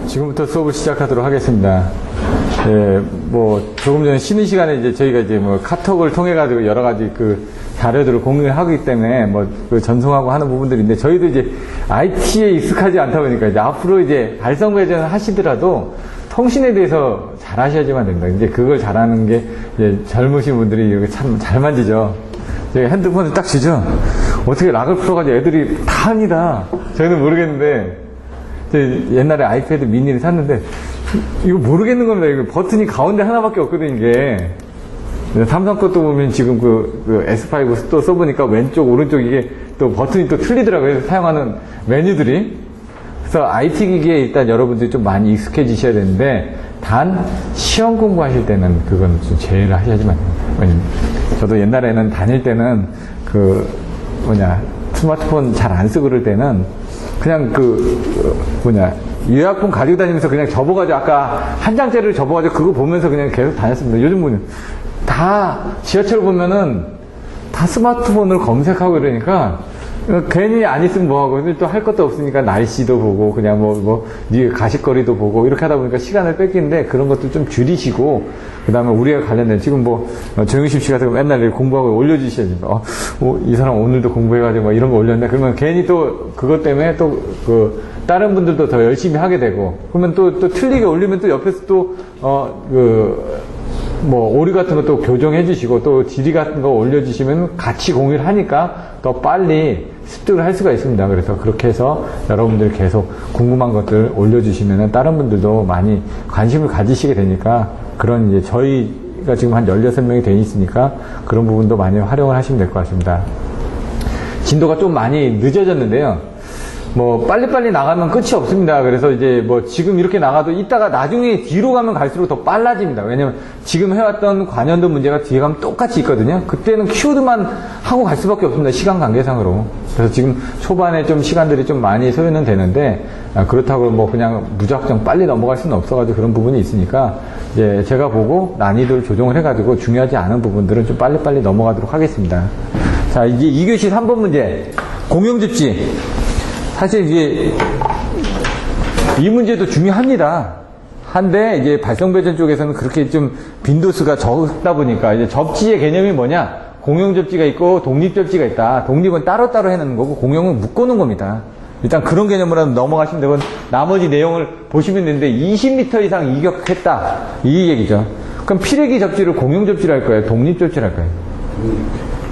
지금부터 수업을 시작하도록 하겠습니다. 예, 조금 전에 쉬는 시간에 이제 저희가 이제 카톡을 통해가지고 여러 가지 그 자료들을 공유를 하기 때문에 전송하고 하는 부분들인데, 저희도 이제 IT에 익숙하지 않다 보니까 이제 앞으로 이제 발성 배제는 하시더라도 통신에 대해서 잘 하셔야지만 됩니다. 이제 그걸 잘하는 게 이제 젊으신 분들이 이렇게 참 잘 만지죠. 저희 핸드폰을 딱 주죠. 어떻게 락을 풀어가지고 애들이 다 합니다. 저희는 모르겠는데, 옛날에 아이패드 미니를 샀는데 이거 모르겠는 겁니다. 이거 버튼이 가운데 하나밖에 없거든요. 이게 삼성 것도 보면 지금 그 S5 또 써보니까 왼쪽 오른쪽 이게 또 버튼이 또 틀리더라고요. 사용하는 메뉴들이. 그래서 IT 기기에 일단 여러분들이 좀 많이 익숙해지셔야 되는데, 단 시험 공부하실 때는 그건 좀 제일 하셔야지만 돼요. 저도 옛날에는 다닐 때는 스마트폰 잘 안 쓰고 그럴 때는 그냥 요약본 가지고 다니면서 그냥 접어가지고, 아까 한 장짜리를 접어가지고 그거 보면서 그냥 계속 다녔습니다. 요즘 분은 다 지하철 보면은 다 스마트폰을 검색하고 이러니까 괜히 안 있으면 뭐하고, 또 할 것도 없으니까 날씨도 보고 그냥 가십거리도 보고 이렇게 하다 보니까 시간을 뺏기는데, 그런 것도 좀 줄이시고, 그 다음에 우리가 관련된 지금 정유십 씨 같은 거 맨날 공부하고 올려주셔야지. 이 사람 오늘도 공부해가지고 이런 거 올렸네. 그러면 괜히 또 그것 때문에 또 다른 분들도 더 열심히 하게 되고, 그러면 또 틀리게 올리면 또 옆에서 또 오류 같은 것도 교정해 주시고, 또 지리 같은 거 올려주시면 같이 공유를 하니까 더 빨리 습득을 할 수가 있습니다. 그래서 그렇게 해서 여러분들이 계속 궁금한 것들 올려주시면 다른 분들도 많이 관심을 가지시게 되니까, 그런 이제 저희가 지금 한 16명이 돼 있으니까 그런 부분도 많이 활용을 하시면 될 것 같습니다. 진도가 좀 많이 늦어졌는데요. 빨리빨리 나가면 끝이 없습니다. 그래서 이제 지금 이렇게 나가도 이따가 나중에 뒤로 가면 갈수록 더 빨라집니다. 왜냐면 지금 해왔던 관연도 문제가 뒤에 가면 똑같이 있거든요. 그때는 키워드만 하고 갈 수밖에 없습니다. 시간 관계상으로. 그래서 지금 초반에 좀 시간들이 좀 많이 소요는 되는데, 그렇다고 그냥 무작정 빨리 넘어갈 수는 없어가지고 그런 부분이 있으니까, 이제 제가 보고 난이도를 조정을 해가지고 중요하지 않은 부분들은 좀 빨리빨리 넘어가도록 하겠습니다. 자, 이제 2교시 3번 문제. 공용집지. 사실 이제 이 문제도 중요합니다. 한데 이제 발성배전 쪽에서는 그렇게 좀 빈도수가 적다 보니까, 이제 접지의 개념이 뭐냐? 공용접지가 있고 독립접지가 있다. 독립은 따로따로 해놓는 거고 공용은 묶어놓은 겁니다. 일단 그런 개념으로 넘어가시면 되고, 나머지 내용을 보시면 되는데, 20m 이상 이격했다, 이 얘기죠. 그럼 피레기 접지를 공용접지를 할 거예요? 독립접지를 할 거예요?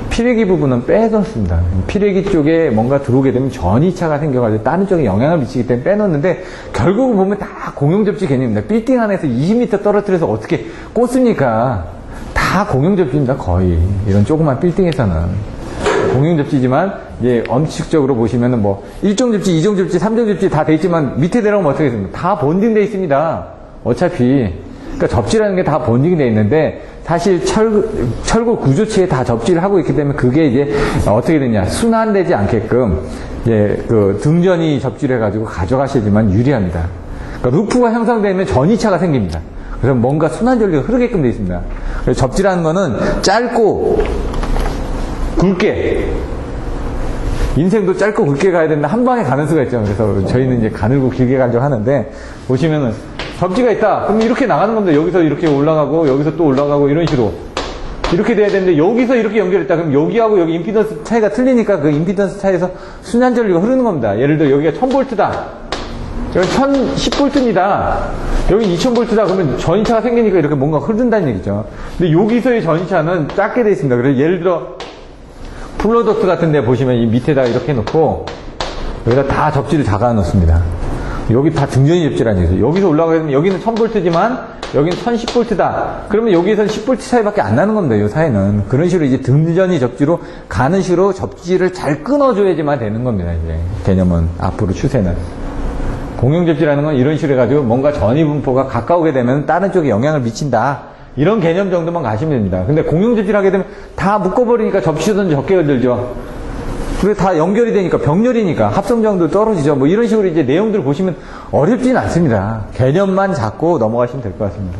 피레기 부분은 빼놓습니다. 피레기 쪽에 뭔가 들어오게 되면 전이차가 생겨가지고 다른 쪽에 영향을 미치기 때문에 빼놓는데, 결국은 보면 다 공용접지 개념입니다. 빌딩 안에서 20m 떨어뜨려서 어떻게 꽂습니까? 다 공용접지입니다. 거의 이런 조그만 빌딩에서는 공용접지지만, 이제 엄칙적으로 보시면은 1종 접지, 2종 접지, 3종 접지 다 돼 있지만, 밑에 내려가면 어떻게 됩니까? 다 본딩돼 있습니다. 어차피. 그러니까 접지라는 게 다 본딩이 돼 있는데, 사실 철골 구조체에 다 접지를 하고 있기 때문에, 그게 이제 어떻게 되냐, 순환되지 않게끔 이제 등전이 접지를 해가지고 가져가셔야지만 유리합니다. 그러니까 루프가 형성되면 전이차가 생깁니다. 그래서 뭔가 순환 전류가 흐르게끔 되어 있습니다. 그래서 접지라는 거는 짧고 굵게, 인생도 짧고 굵게 가야 된다, 한 방에 가는 수가 있죠. 그래서 저희는 이제 가늘고 길게 가려고 하는데, 보시면은 접지가 있다. 그럼 이렇게 나가는 겁니다. 여기서 이렇게 올라가고, 여기서 또 올라가고, 이런 식으로. 이렇게 돼야 되는데, 여기서 이렇게 연결했다. 그럼 여기하고 여기 임피던스 차이가 틀리니까 그 임피던스 차이에서 순환 전류가 흐르는 겁니다. 예를 들어 여기가 1000V다. 여기 1010V입니다. 여기 2000V다. 그러면 전이차가 생기니까 이렇게 뭔가 흐른다는 얘기죠. 근데 여기서의 전이차는 작게 되어 있습니다. 그래서 예를 들어 플로덕트 같은 데 보시면 이 밑에다가 이렇게 놓고, 여기다 다 접지를 작아 놓습니다. 여기 다 등전이 접지라는 얘기죠. 여기서 올라가게 되면 여기는 1000V지만 여기는 1010V다. 그러면 여기에서는 10V 차이밖에 안 나는 겁니다. 이 사이는. 그런 식으로 이제 등전이 접지로 가는 식으로 접지를 잘 끊어줘야지만 되는 겁니다. 이제 개념은, 앞으로 추세는. 공용접지라는 건 이런 식으로 해가지고 뭔가 전이 분포가 가까우게 되면 다른 쪽에 영향을 미친다, 이런 개념 정도만 가시면 됩니다. 근데 공용접지를 하게 되면 다 묶어버리니까 접시도 적게 열들죠. 그리고 다 연결이 되니까, 병렬이니까 합성정도 떨어지죠. 이런 식으로 이제 내용들을 보시면 어렵진 않습니다. 개념만 잡고 넘어가시면 될 것 같습니다.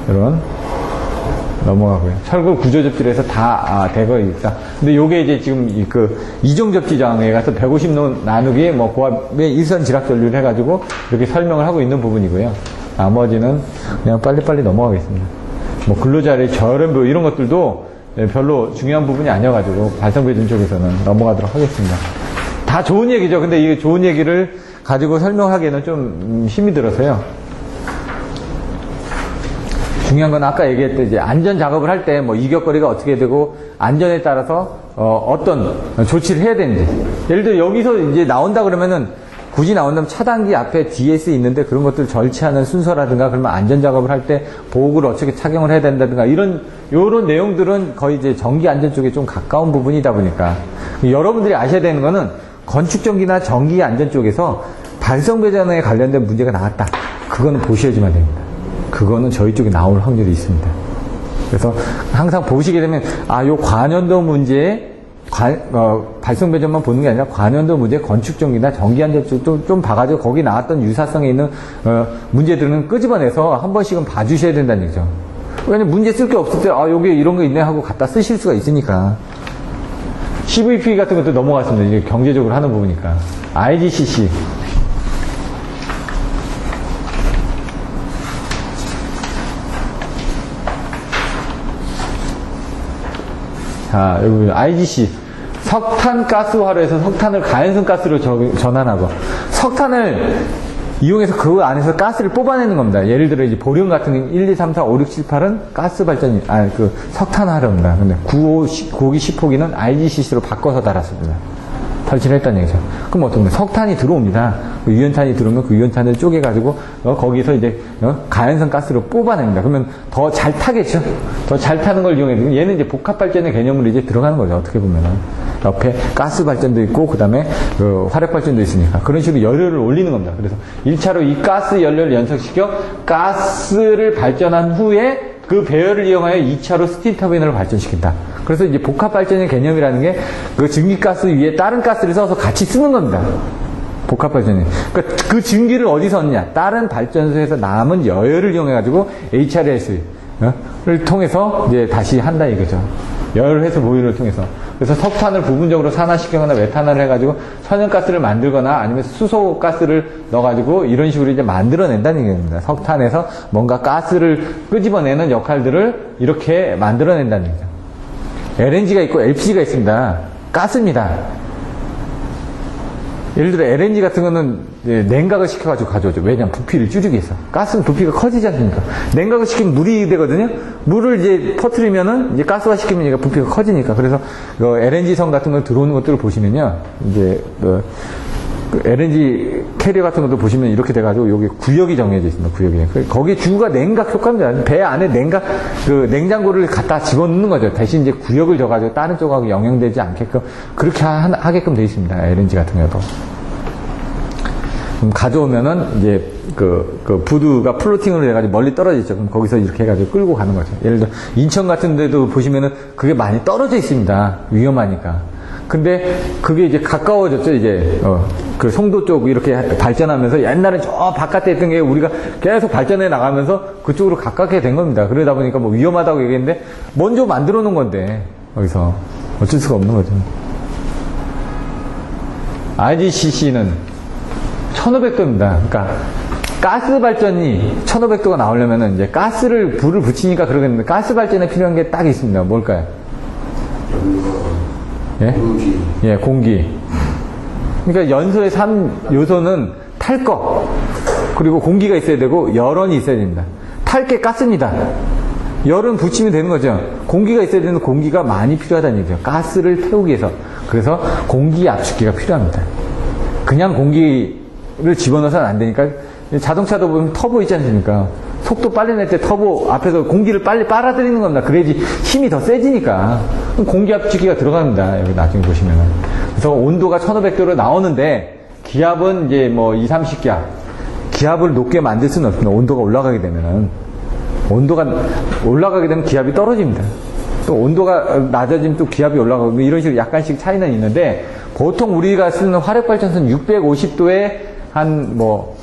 여러분, 넘어가고요. 철골 구조접지에서 다 되고 있다. 근데 요게 이제 지금 이종접지장에 가서 150도 나누기 고압의 일선 지락 전류를 해가지고 이렇게 설명을 하고 있는 부분이고요. 나머지는 그냥 빨리빨리 넘어가겠습니다. 근로자의 저렴 이런 것들도 별로 중요한 부분이 아니어가지고 발성배준 쪽에서는 넘어가도록 하겠습니다. 다 좋은 얘기죠. 근데 이 좋은 얘기를 가지고 설명하기에는 좀 힘이 들어서요. 중요한 건 아까 얘기했듯이 이제 안전 작업을 할 때 이격거리가 어떻게 되고 안전에 따라서 어떤 조치를 해야 되는지. 예를 들어 여기서 이제 나온다 그러면은 굳이 나온다면 차단기 앞에 DS 있는데 그런 것들 절취하는 순서라든가 그러면 안전 작업을 할 때 보호구를 어떻게 착용을 해야 된다든가 요런 내용들은 거의 이제 전기 안전 쪽에 좀 가까운 부분이다 보니까 여러분들이 아셔야 되는 거는 건축 전기나 전기 안전 쪽에서 발성 배전에 관련된 문제가 나왔다. 그거는 보셔야지만 됩니다. 그거는 저희 쪽에 나올 확률이 있습니다. 그래서 항상 보시게 되면 요 관연도 문제에 발성 배전만 보는 게 아니라 관연도 문제, 건축 전기나 전기 안전 쪽도 좀 봐가지고 거기 나왔던 유사성에 있는 문제들은 끄집어내서 한 번씩은 봐주셔야 된다는 얘기죠. 왜냐면 문제 쓸 게 없을 때 여기 이런 거 있네 하고 갖다 쓰실 수가 있으니까. CVP 같은 것도 넘어갔습니다. 이게 경제적으로 하는 부분이니까. IGCC. 자, 여기 IGC. 석탄가스화로에서 석탄을 가연성 가스로 전환하고, 석탄을 이용해서 그 안에서 가스를 뽑아내는 겁니다. 예를 들어 이제 보령 같은 1, 2, 3, 4, 5, 6, 7, 8은 가스 발전이, 석탄화로입니다. 근데 9호기, 10호기는 IGCC로 바꿔서 달았습니다. 설치를 했다는 얘기죠. 그럼 어떤 거예요? 석탄이 들어옵니다. 그 유연탄이 들어오면 그 유연탄을 쪼개가지고 거기서 이제 가연성 가스로 뽑아냅니다. 그러면 더 잘 타겠죠? 더 잘 타는 걸 이용해서 얘는 이제 복합발전의 개념으로 이제 들어가는 거죠. 어떻게 보면은. 옆에 가스 발전도 있고 그 다음에 화력 발전도 있으니까 그런 식으로 연료를 올리는 겁니다. 그래서 1차로 이 가스 연료를 연석시켜 가스를 발전한 후에 그 배열을 이용하여 2차로 스팀 터빈을 발전시킨다. 그래서 이제 복합 발전의 개념이라는 게 그 증기가스 위에 다른 가스를 써서 같이 쓰는 겁니다. 복합 발전이. 그러니까 그 증기를 어디서 얻느냐? 다른 발전소에서 남은 여열을 이용해가지고 HRS를 통해서 이제 다시 한다 이거죠. 열회수 모유를 통해서. 그래서 석탄을 부분적으로 산화시키거나 메탄화를 해가지고 천연가스를 만들거나 아니면 수소가스를 넣어가지고 이런 식으로 이제 만들어낸다는 얘기입니다. 석탄에서 뭔가 가스를 끄집어내는 역할들을 이렇게 만들어낸다는 얘기죠. LNG가 있고 LPG가 있습니다. 가스입니다. 예를 들어 LNG 같은 거는 냉각을 시켜가지고 가져오죠. 왜냐면 부피를 줄이기 위해서. 가스는 부피가 커지지 않습니까? 냉각을 시키면 물이 되거든요. 물을 이제 퍼뜨리면은 이제 가스화 시키면 얘가 부피가 커지니까. 그래서 LNG선 같은 거 들어오는 것들을 보시면요. 이제 LNG 캐리어 같은 것도 보시면 이렇게 돼가지고 여기 구역이 정해져 있습니다. 구역이. 거기에 주가 냉각 효과입니다. 배 안에 냉장고를 갖다 집어넣는 거죠. 대신 이제 구역을 줘가지고 다른 쪽하고 영향되지 않게끔 그렇게 하게끔 돼 있습니다. LNG 같은 경우도. 가져오면은 이제 부두가 플로팅으로 돼가지고 멀리 떨어지죠. 그럼 거기서 이렇게 해가지고 끌고 가는 거죠. 예를 들어 인천 같은 데도 보시면은 그게 많이 떨어져 있습니다. 위험하니까. 근데 그게 이제 가까워졌죠. 이제 그 송도 쪽 이렇게 발전하면서 옛날에 저 바깥에 있던 게 우리가 계속 발전해 나가면서 그쪽으로 가깝게 된 겁니다. 그러다 보니까 뭐 위험하다고 얘기했는데 먼저 만들어 놓은 건데 거기서 어쩔 수가 없는 거죠. IGCC는 1500도입니다. 그러니까 가스 발전이 1500도가 나오려면은 이제 불을 붙이니까 그러겠는데 가스 발전에 필요한 게 딱 있습니다. 뭘까요? 예? 공기. 예, 공기. 그러니까 연소의 3요소는 탈 거, 그리고 공기가 있어야 되고, 열원이 있어야 됩니다. 탈 게 가스입니다. 열은 붙이면 되는 거죠. 공기가 있어야 되는 공기가 많이 필요하다는 얘기죠. 가스를 태우기 위해서. 그래서 공기 압축기가 필요합니다. 그냥 공기를 집어넣어서는 안 되니까, 자동차도 보면 터보 있지 않습니까? 속도 빨리 낼 때 터보 앞에서 공기를 빨리 빨아들이는 겁니다. 그래야지 힘이 더 세지니까. 공기 압축기가 들어갑니다. 여기 나중에 보시면은. 그래서 온도가 1500도로 나오는데, 기압은 이제 뭐 2, 30기압. 기압을 높게 만들 수는 없습니다. 온도가 올라가게 되면은. 온도가 올라가게 되면 기압이 떨어집니다. 또 온도가 낮아지면 또 기압이 올라가고, 이런 식으로 약간씩 차이는 있는데, 보통 우리가 쓰는 화력발전소는 650도에 한 뭐,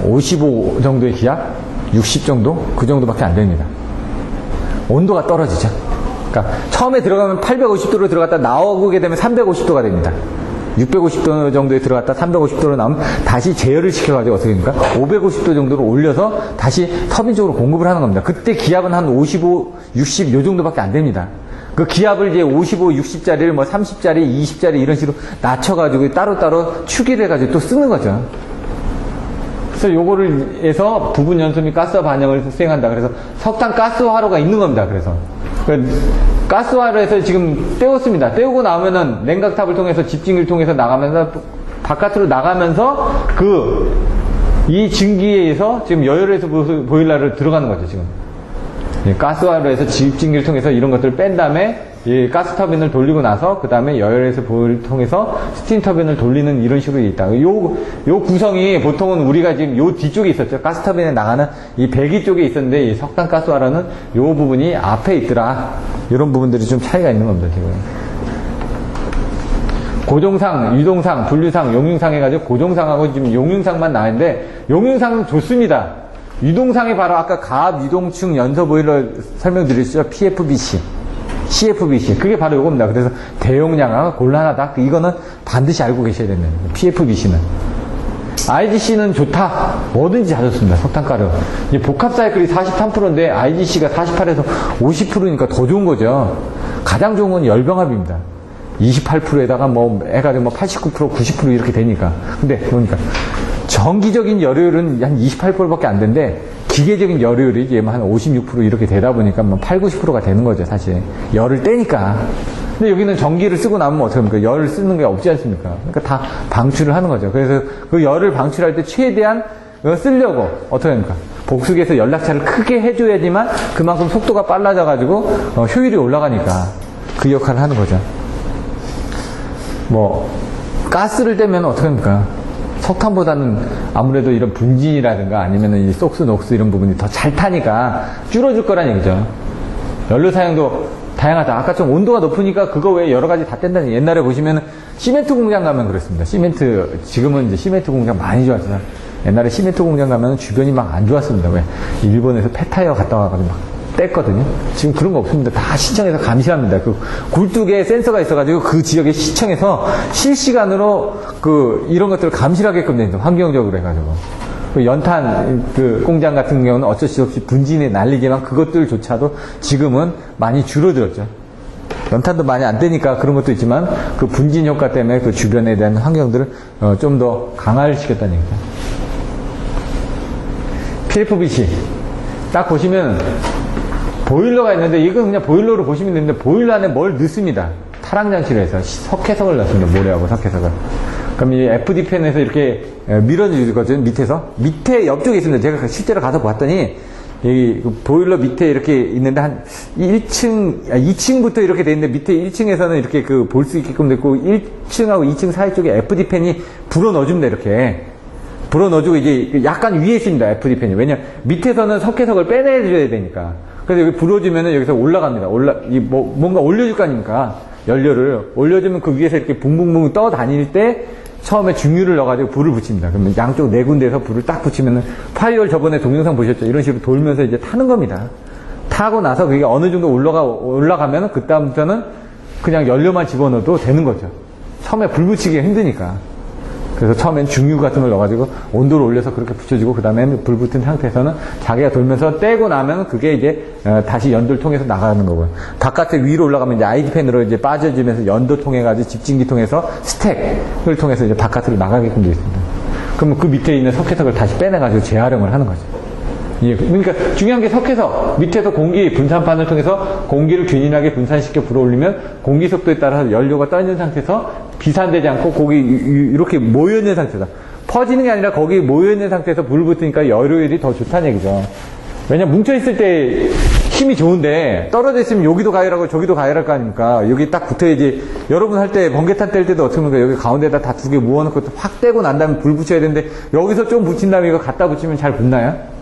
55 정도의 기압? 60 정도? 그 정도밖에 안 됩니다. 온도가 떨어지죠. 그러니까 처음에 들어가면 850도로 들어갔다 나오게 되면 350도가 됩니다. 650도 정도에 들어갔다 350도로 나오면 다시 제열을 시켜가지고 어떻게 됩니까? 550도 정도로 올려서 다시 터빈 쪽으로 공급을 하는 겁니다. 그때 기압은 한 55, 60 요 정도밖에 안 됩니다. 그 기압을 이제 55, 60짜리를 뭐 30짜리, 20짜리 이런 식으로 낮춰가지고 따로따로 추기를 해가지고 또 쓰는 거죠. 그래서 요거를 해서 부분 연소 및 가스화 반응을 수행한다. 그래서 석탄 가스화로가 있는 겁니다. 그래서 가스화로에서 지금 때웠습니다. 때우고 나오면은 냉각탑을 통해서 집진기를 통해서 나가면서 바깥으로 나가면서 이 증기에 의해서 지금 여열에서 보일러를 들어가는 거죠. 지금 가스화로에서 집진기를 통해서 이런 것들을 뺀 다음에 이 가스 터빈을 돌리고 나서 그 다음에 여열에서 보일러를 통해서 스팀 터빈을 돌리는 이런 식으로 있다. 요 구성이 보통은 우리가 지금 요 뒤쪽에 있었죠. 가스 터빈에 나가는 이 배기 쪽에 있었는데 이 석탄 가스화로는 요 부분이 앞에 있더라. 이런 부분들이 좀 차이가 있는 겁니다. 지금 고종상, 유동상, 분류상, 용융상 해가지고 고종상하고 지금 용융상만 나왔는데 용융상은 좋습니다. 유동상이 바로 아까 가압 유동층 연소 보일러 설명드렸죠. PFBC. CFBC. 그게 바로 이겁니다. 그래서 대용량하고 곤란하다. 이거는 반드시 알고 계셔야 됩니다. PFBC는. IGC는 좋다. 뭐든지 다 좋습니다. 석탄가루. 이제 복합 사이클이 43%인데 IGC가 48에서 50%니까 더 좋은 거죠. 가장 좋은 건 열병합입니다. 28%에다가 뭐 해가지고 뭐 89%, 90% 이렇게 되니까. 근데 그러니까 정기적인 열효율은 한 28%밖에 안 되는데 기계적인 열효율이 이제 한 56% 이렇게 되다 보니까 뭐 8, 90%가 되는 거죠, 사실. 열을 떼니까. 근데 여기는 전기를 쓰고 나면 어떻게 합니까? 열을 쓰는 게 없지 않습니까? 그러니까 다 방출을 하는 거죠. 그래서 그 열을 방출할 때 최대한 쓰려고 어떻게 합니까? 복수기에서 연락차를 크게 해줘야지만 그만큼 속도가 빨라져가지고 효율이 올라가니까 그 역할을 하는 거죠. 뭐 가스를 떼면 어떻게 합니까? 석탄보다는 아무래도 이런 분진이라든가 아니면은 이 속수, 녹수 이런 부분이 더 잘 타니까 줄어들 거란 얘기죠. 연료 사용도 다양하다. 아까 좀 온도가 높으니까 그거 외에 여러 가지 다 뗀다는 얘기. 옛날에 보시면은 시멘트 공장 가면 그랬습니다. 시멘트, 지금은 이제 시멘트 공장 많이 좋았잖아요. 옛날에 시멘트 공장 가면 주변이 막 안 좋았습니다. 왜? 일본에서 폐타이어 갔다 와가지고 막 뗐거든요. 지금 그런 거 없습니다. 다 시청에서 감시합니다. 그 굴뚝에 센서가 있어가지고 그 지역의 시청에서 실시간으로 이런 것들을 감시하게끔 됩니다. 환경적으로 해가지고. 그 연탄 공장 같은 경우는 어쩔 수 없이 분진에 날리지만 그것들조차도 지금은 많이 줄어들었죠. 연탄도 많이 안 되니까 그런 것도 있지만 그 분진 효과 때문에 그 주변에 대한 환경들을 좀 더 강화를 시켰다는 얘기죠. PFBC 딱 보시면 보일러가 있는데 이건 그냥 보일러로 보시면 되는데 보일러 안에 뭘 넣습니다. 타랑장치로 해서 석회석을 넣습니다. 모래하고 석회석을. 그럼 이 FD팬에서 이렇게 밀어주거든요. 밑에서. 밑에 옆쪽에 있습니다. 제가 실제로 가서 봤더니 이 보일러 밑에 이렇게 있는데 한 2층부터 이렇게 돼 있는데 밑에 1층에서는 이렇게 볼 수 있게끔 됐고 1층하고 2층 사이 쪽에 FD팬이 불어 넣어줍니다. 이렇게. 불어 넣어주고 이제 약간 위에 있습니다. FD팬이. 왜냐면 밑에서는 석회석을 빼내줘야 되니까. 그래서 여기 불어주면은 여기서 올라갑니다. 뭔가 올려줄 거 아닙니까? 연료를. 올려주면 그 위에서 이렇게 붕붕붕 떠 다닐 때 처음에 중유를 넣어가지고 불을 붙입니다. 그러면 양쪽 네 군데에서 불을 딱 붙이면은 파이어를 저번에 동영상 보셨죠? 이런 식으로 돌면서 이제 타는 겁니다. 타고 나서 그게 어느 정도 올라가면은 그다음부터는 그냥 연료만 집어넣어도 되는 거죠. 처음에 불 붙이기가 힘드니까. 그래서 처음엔 중유 같은 걸 넣어가지고 온도를 올려서 그렇게 붙여주고 그 다음에 불 붙은 상태에서는 자기가 돌면서 떼고 나면 그게 이제 다시 연도를 통해서 나가는 거고요. 바깥에 위로 올라가면 이제 아이디팬으로 이제 빠져지면서 연도 통해가지고 집진기 통해서 스택을 통해서 이제 바깥으로 나가게끔 되어 있습니다. 그러면 그 밑에 있는 석회석을 다시 빼내가지고 재활용을 하는 거죠. 예, 그러니까 중요한 게 석회석 밑에서 공기 분산판을 통해서 공기를 균일하게 분산시켜 불어올리면 공기 속도에 따라서 연료가 떠 있는 상태에서 비산되지 않고 거기 이렇게 모여있는 상태다. 퍼지는 게 아니라 거기 모여있는 상태에서 불을 붙으니까 열효율이 더 좋다는 얘기죠. 왜냐면 뭉쳐있을 때 힘이 좋은데 떨어져 있으면 여기도 가열하고 저기도 가열할 거 아닙니까? 여기 딱 붙어야지. 여러분 할 때 번개탄 뗄 때도 어떻게 합니까? 여기 가운데다 다 두 개 모아놓고 확 떼고 난 다음에 불 붙여야 되는데 여기서 좀 붙인 다음에 이거 갖다 붙이면 잘 붙나요?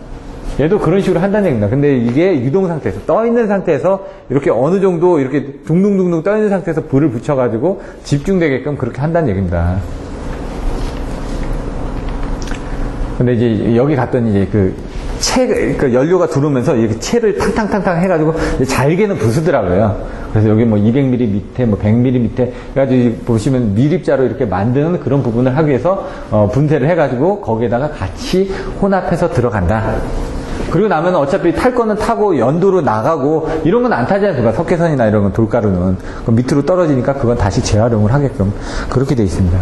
얘도 그런 식으로 한다는 얘기입니다. 근데 이게 유동 상태에서, 떠 있는 상태에서 이렇게 어느 정도 이렇게 둥둥둥둥 떠 있는 상태에서 불을 붙여가지고 집중되게끔 그렇게 한다는 얘기입니다. 근데 이제 여기 갔더니 이제 그 연료가 들어오면서 이렇게 채를 탕탕탕탕 해가지고 잘게는 부수더라고요. 그래서 여기 뭐 200mm 밑에, 뭐 100mm 밑에 해가지고 보시면 밀입자로 이렇게 만드는 그런 부분을 하기 위해서 분쇄를 해가지고 거기에다가 같이 혼합해서 들어간다. 그리고 나면 어차피 탈 거는 타고 연도로 나가고 이런 건 안 타지 않습니까? 석회선이나 이런 건 돌가루는 그럼 밑으로 떨어지니까 그건 다시 재활용을 하게끔 그렇게 돼 있습니다.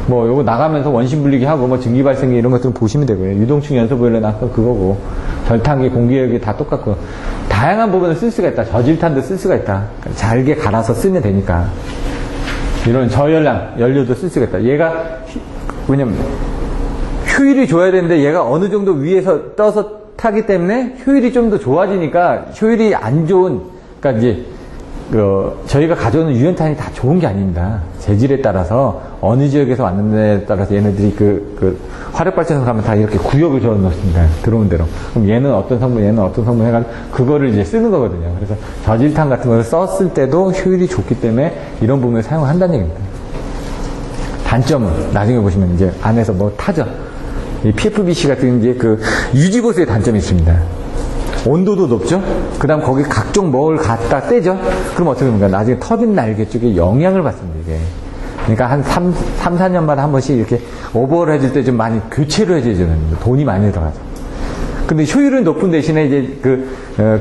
뭐 요거 나가면서 원심 분리기 하고 뭐 증기 발생기 이런 것들 보시면 되고요. 유동층 연소 보일러는 아까 그거고 절탄기 공기열기 다 똑같고 다양한 부분을 쓸 수가 있다. 저질탄도 쓸 수가 있다. 잘게 갈아서 쓰면 되니까 이런 저열량 연료도 쓸 수가 있다. 얘가 왜냐면 효율이 좋아야 되는데 얘가 어느 정도 위에서 떠서 타기 때문에 효율이 좀 더 좋아지니까 효율이 안 좋은, 그러니까 이제 저희가 가져오는 유연탄이 다 좋은 게 아닙니다. 재질에 따라서 어느 지역에서 왔는지에 따라서 얘네들이 화력발전소 가면 다 이렇게 구역을 적어 놓습니다. 들어온 대로. 그럼 얘는 어떤 성분, 얘는 어떤 성분 해가지고 그거를 이제 쓰는 거거든요. 그래서 저질탄 같은 걸 썼을 때도 효율이 좋기 때문에 이런 부분을 사용을 한다는 얘기입니다. 단점은 나중에 보시면 이제 안에서 뭐 타죠. 이 PFBC 같은 이제 유지보수의 단점이 있습니다. 온도도 높죠? 그 다음 거기 각종 뭘 갖다 떼죠? 그럼 어떻게 됩니까? 나중에 터빈 날개 쪽에 영향을 받습니다, 이게. 그러니까 한 4년마다 한 번씩 이렇게 오버를 해줄 때 좀 많이 교체를 해줘야 되는데 돈이 많이 들어가죠. 근데 효율은 높은 대신에 이제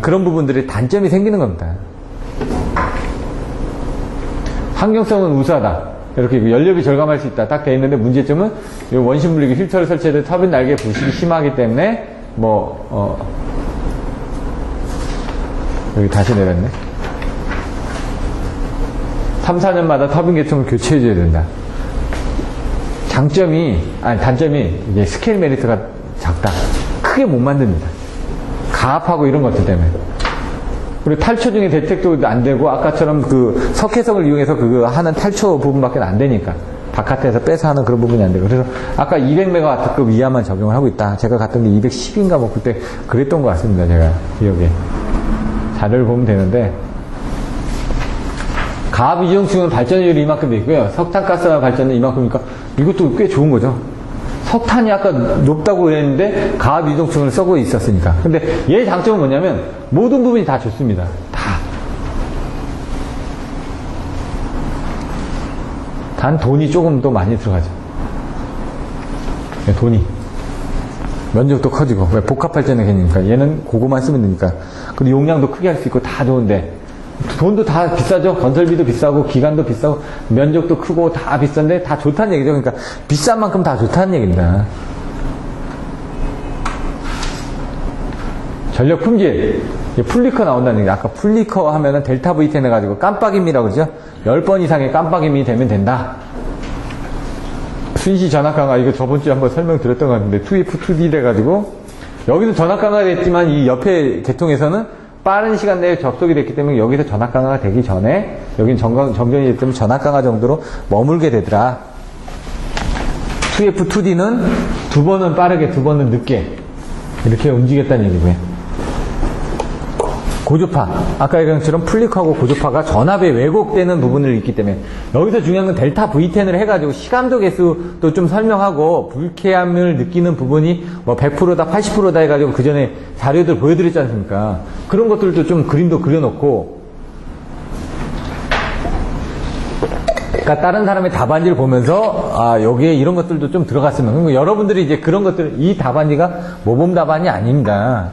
그런 부분들의 단점이 생기는 겁니다. 환경성은 우수하다. 이렇게 연료비 절감할 수 있다. 딱 돼 있는데 문제점은 원심 분리기 필터를 설치해도 터빈 날개 부식이 심하기 때문에 여기 다시 내렸네. 3, 4년마다 터빈 계통을 교체해줘야 된다. 단점이 이게 스케일 메리트가 작다. 크게 못 만듭니다. 가압하고 이런 것들 때문에. 그리고 탈초 중에 대택도 안 되고, 아까처럼 석회성을 이용해서 하는 탈초 부분밖에 안 되니까. 바깥에서 빼서 하는 그런 부분이 안 되고. 그래서 아까 200메가와트급 이하만 적용을 하고 있다. 제가 갔던 게 210인가 뭐 그때 그랬던 것 같습니다. 제가 기억에. 자료를 보면 되는데. 가압 이중층은 발전율이 이만큼 돼 있고요. 석탄가스와 발전은 이만큼이니까 이것도 꽤 좋은 거죠. 석탄이 아까 높다고 그랬는데 가압 이중층을 쓰고 있었으니까. 근데 얘의 장점은 뭐냐면 모든 부분이 다 좋습니다. 다. 단 돈이 조금 더 많이 들어가죠. 돈이. 면적도 커지고. 왜 복합발전의 개념이니까. 얘는 그거만 쓰면 되니까. 그리고 용량도 크게 할 수 있고 다 좋은데 돈도 다 비싸죠. 건설비도 비싸고 기간도 비싸고 면적도 크고 다 비싼데 다 좋다는 얘기죠. 그러니까 비싼 만큼 다 좋다는 얘기입니다. 전력 품질. 풀리커 나온다는 얘기. 아까 풀리커 하면은 델타 V10 해가지고 깜빡임이라고 그러죠. 10번 이상의 깜빡임이 되면 된다. 순시 전압 강화, 이거 저번주에 한번 설명드렸던 것 같은데 2F2D 돼가지고 여기서 전압 강화가 됐지만 이 옆에 계통에서는 빠른 시간 내에 접속이 됐기 때문에 여기서 전압 강화가 되기 전에 여긴 정전이 됐기 때문에 전압 강화 정도로 머물게 되더라. 2F2D는 두 번은 빠르게 두 번은 늦게 이렇게 움직였다는 얘기고요. 고주파, 아까 얘기한 것처럼 풀릭하고 고주파가 전압에 왜곡되는 부분을 있기 때문에 여기서 중요한 건 델타 V10을 해가지고 시감도 개수도 좀 설명하고 불쾌함을 느끼는 부분이 뭐 100%다 80%다 해가지고 그 전에 자료들 보여드렸지 않습니까? 그런 것들도 좀 그림도 그려놓고, 그러니까 다른 사람의 답안지를 보면서 여기에 이런 것들도 좀 들어갔으면, 그러니까 여러분들이 이제 그런 것들, 이 답안지가 모범 답안이 아닙니다.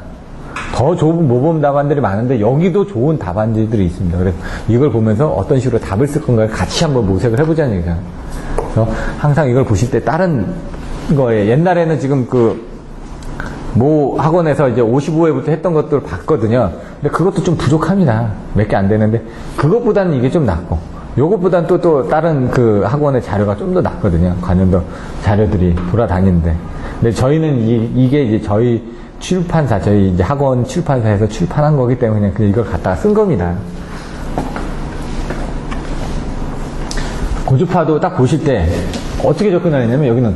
더 좋은 모범 답안들이 많은데 여기도 좋은 답안지들이 있습니다. 그래서 이걸 보면서 어떤 식으로 답을 쓸 건가를 같이 한번 모색을 해보자는 얘기죠. 그래서 항상 이걸 보실 때 다른 거에 옛날에는 지금 모 학원에서 이제 55회부터 했던 것들을 봤거든요. 근데 그것도 좀 부족합니다. 몇 개 안 되는데 그것보다는 이게 좀 낫고, 요것보다는 또 다른 학원의 자료가 좀 더 낫거든요. 관련도 자료들이 돌아다니는데. 근데 저희는 이게 이제 저희 출판사, 저희 이제 학원 출판사에서 출판한 거기 때문에 그냥 이걸 갖다가 쓴 겁니다. 고주파도 딱 보실 때 어떻게 접근하냐면 여기는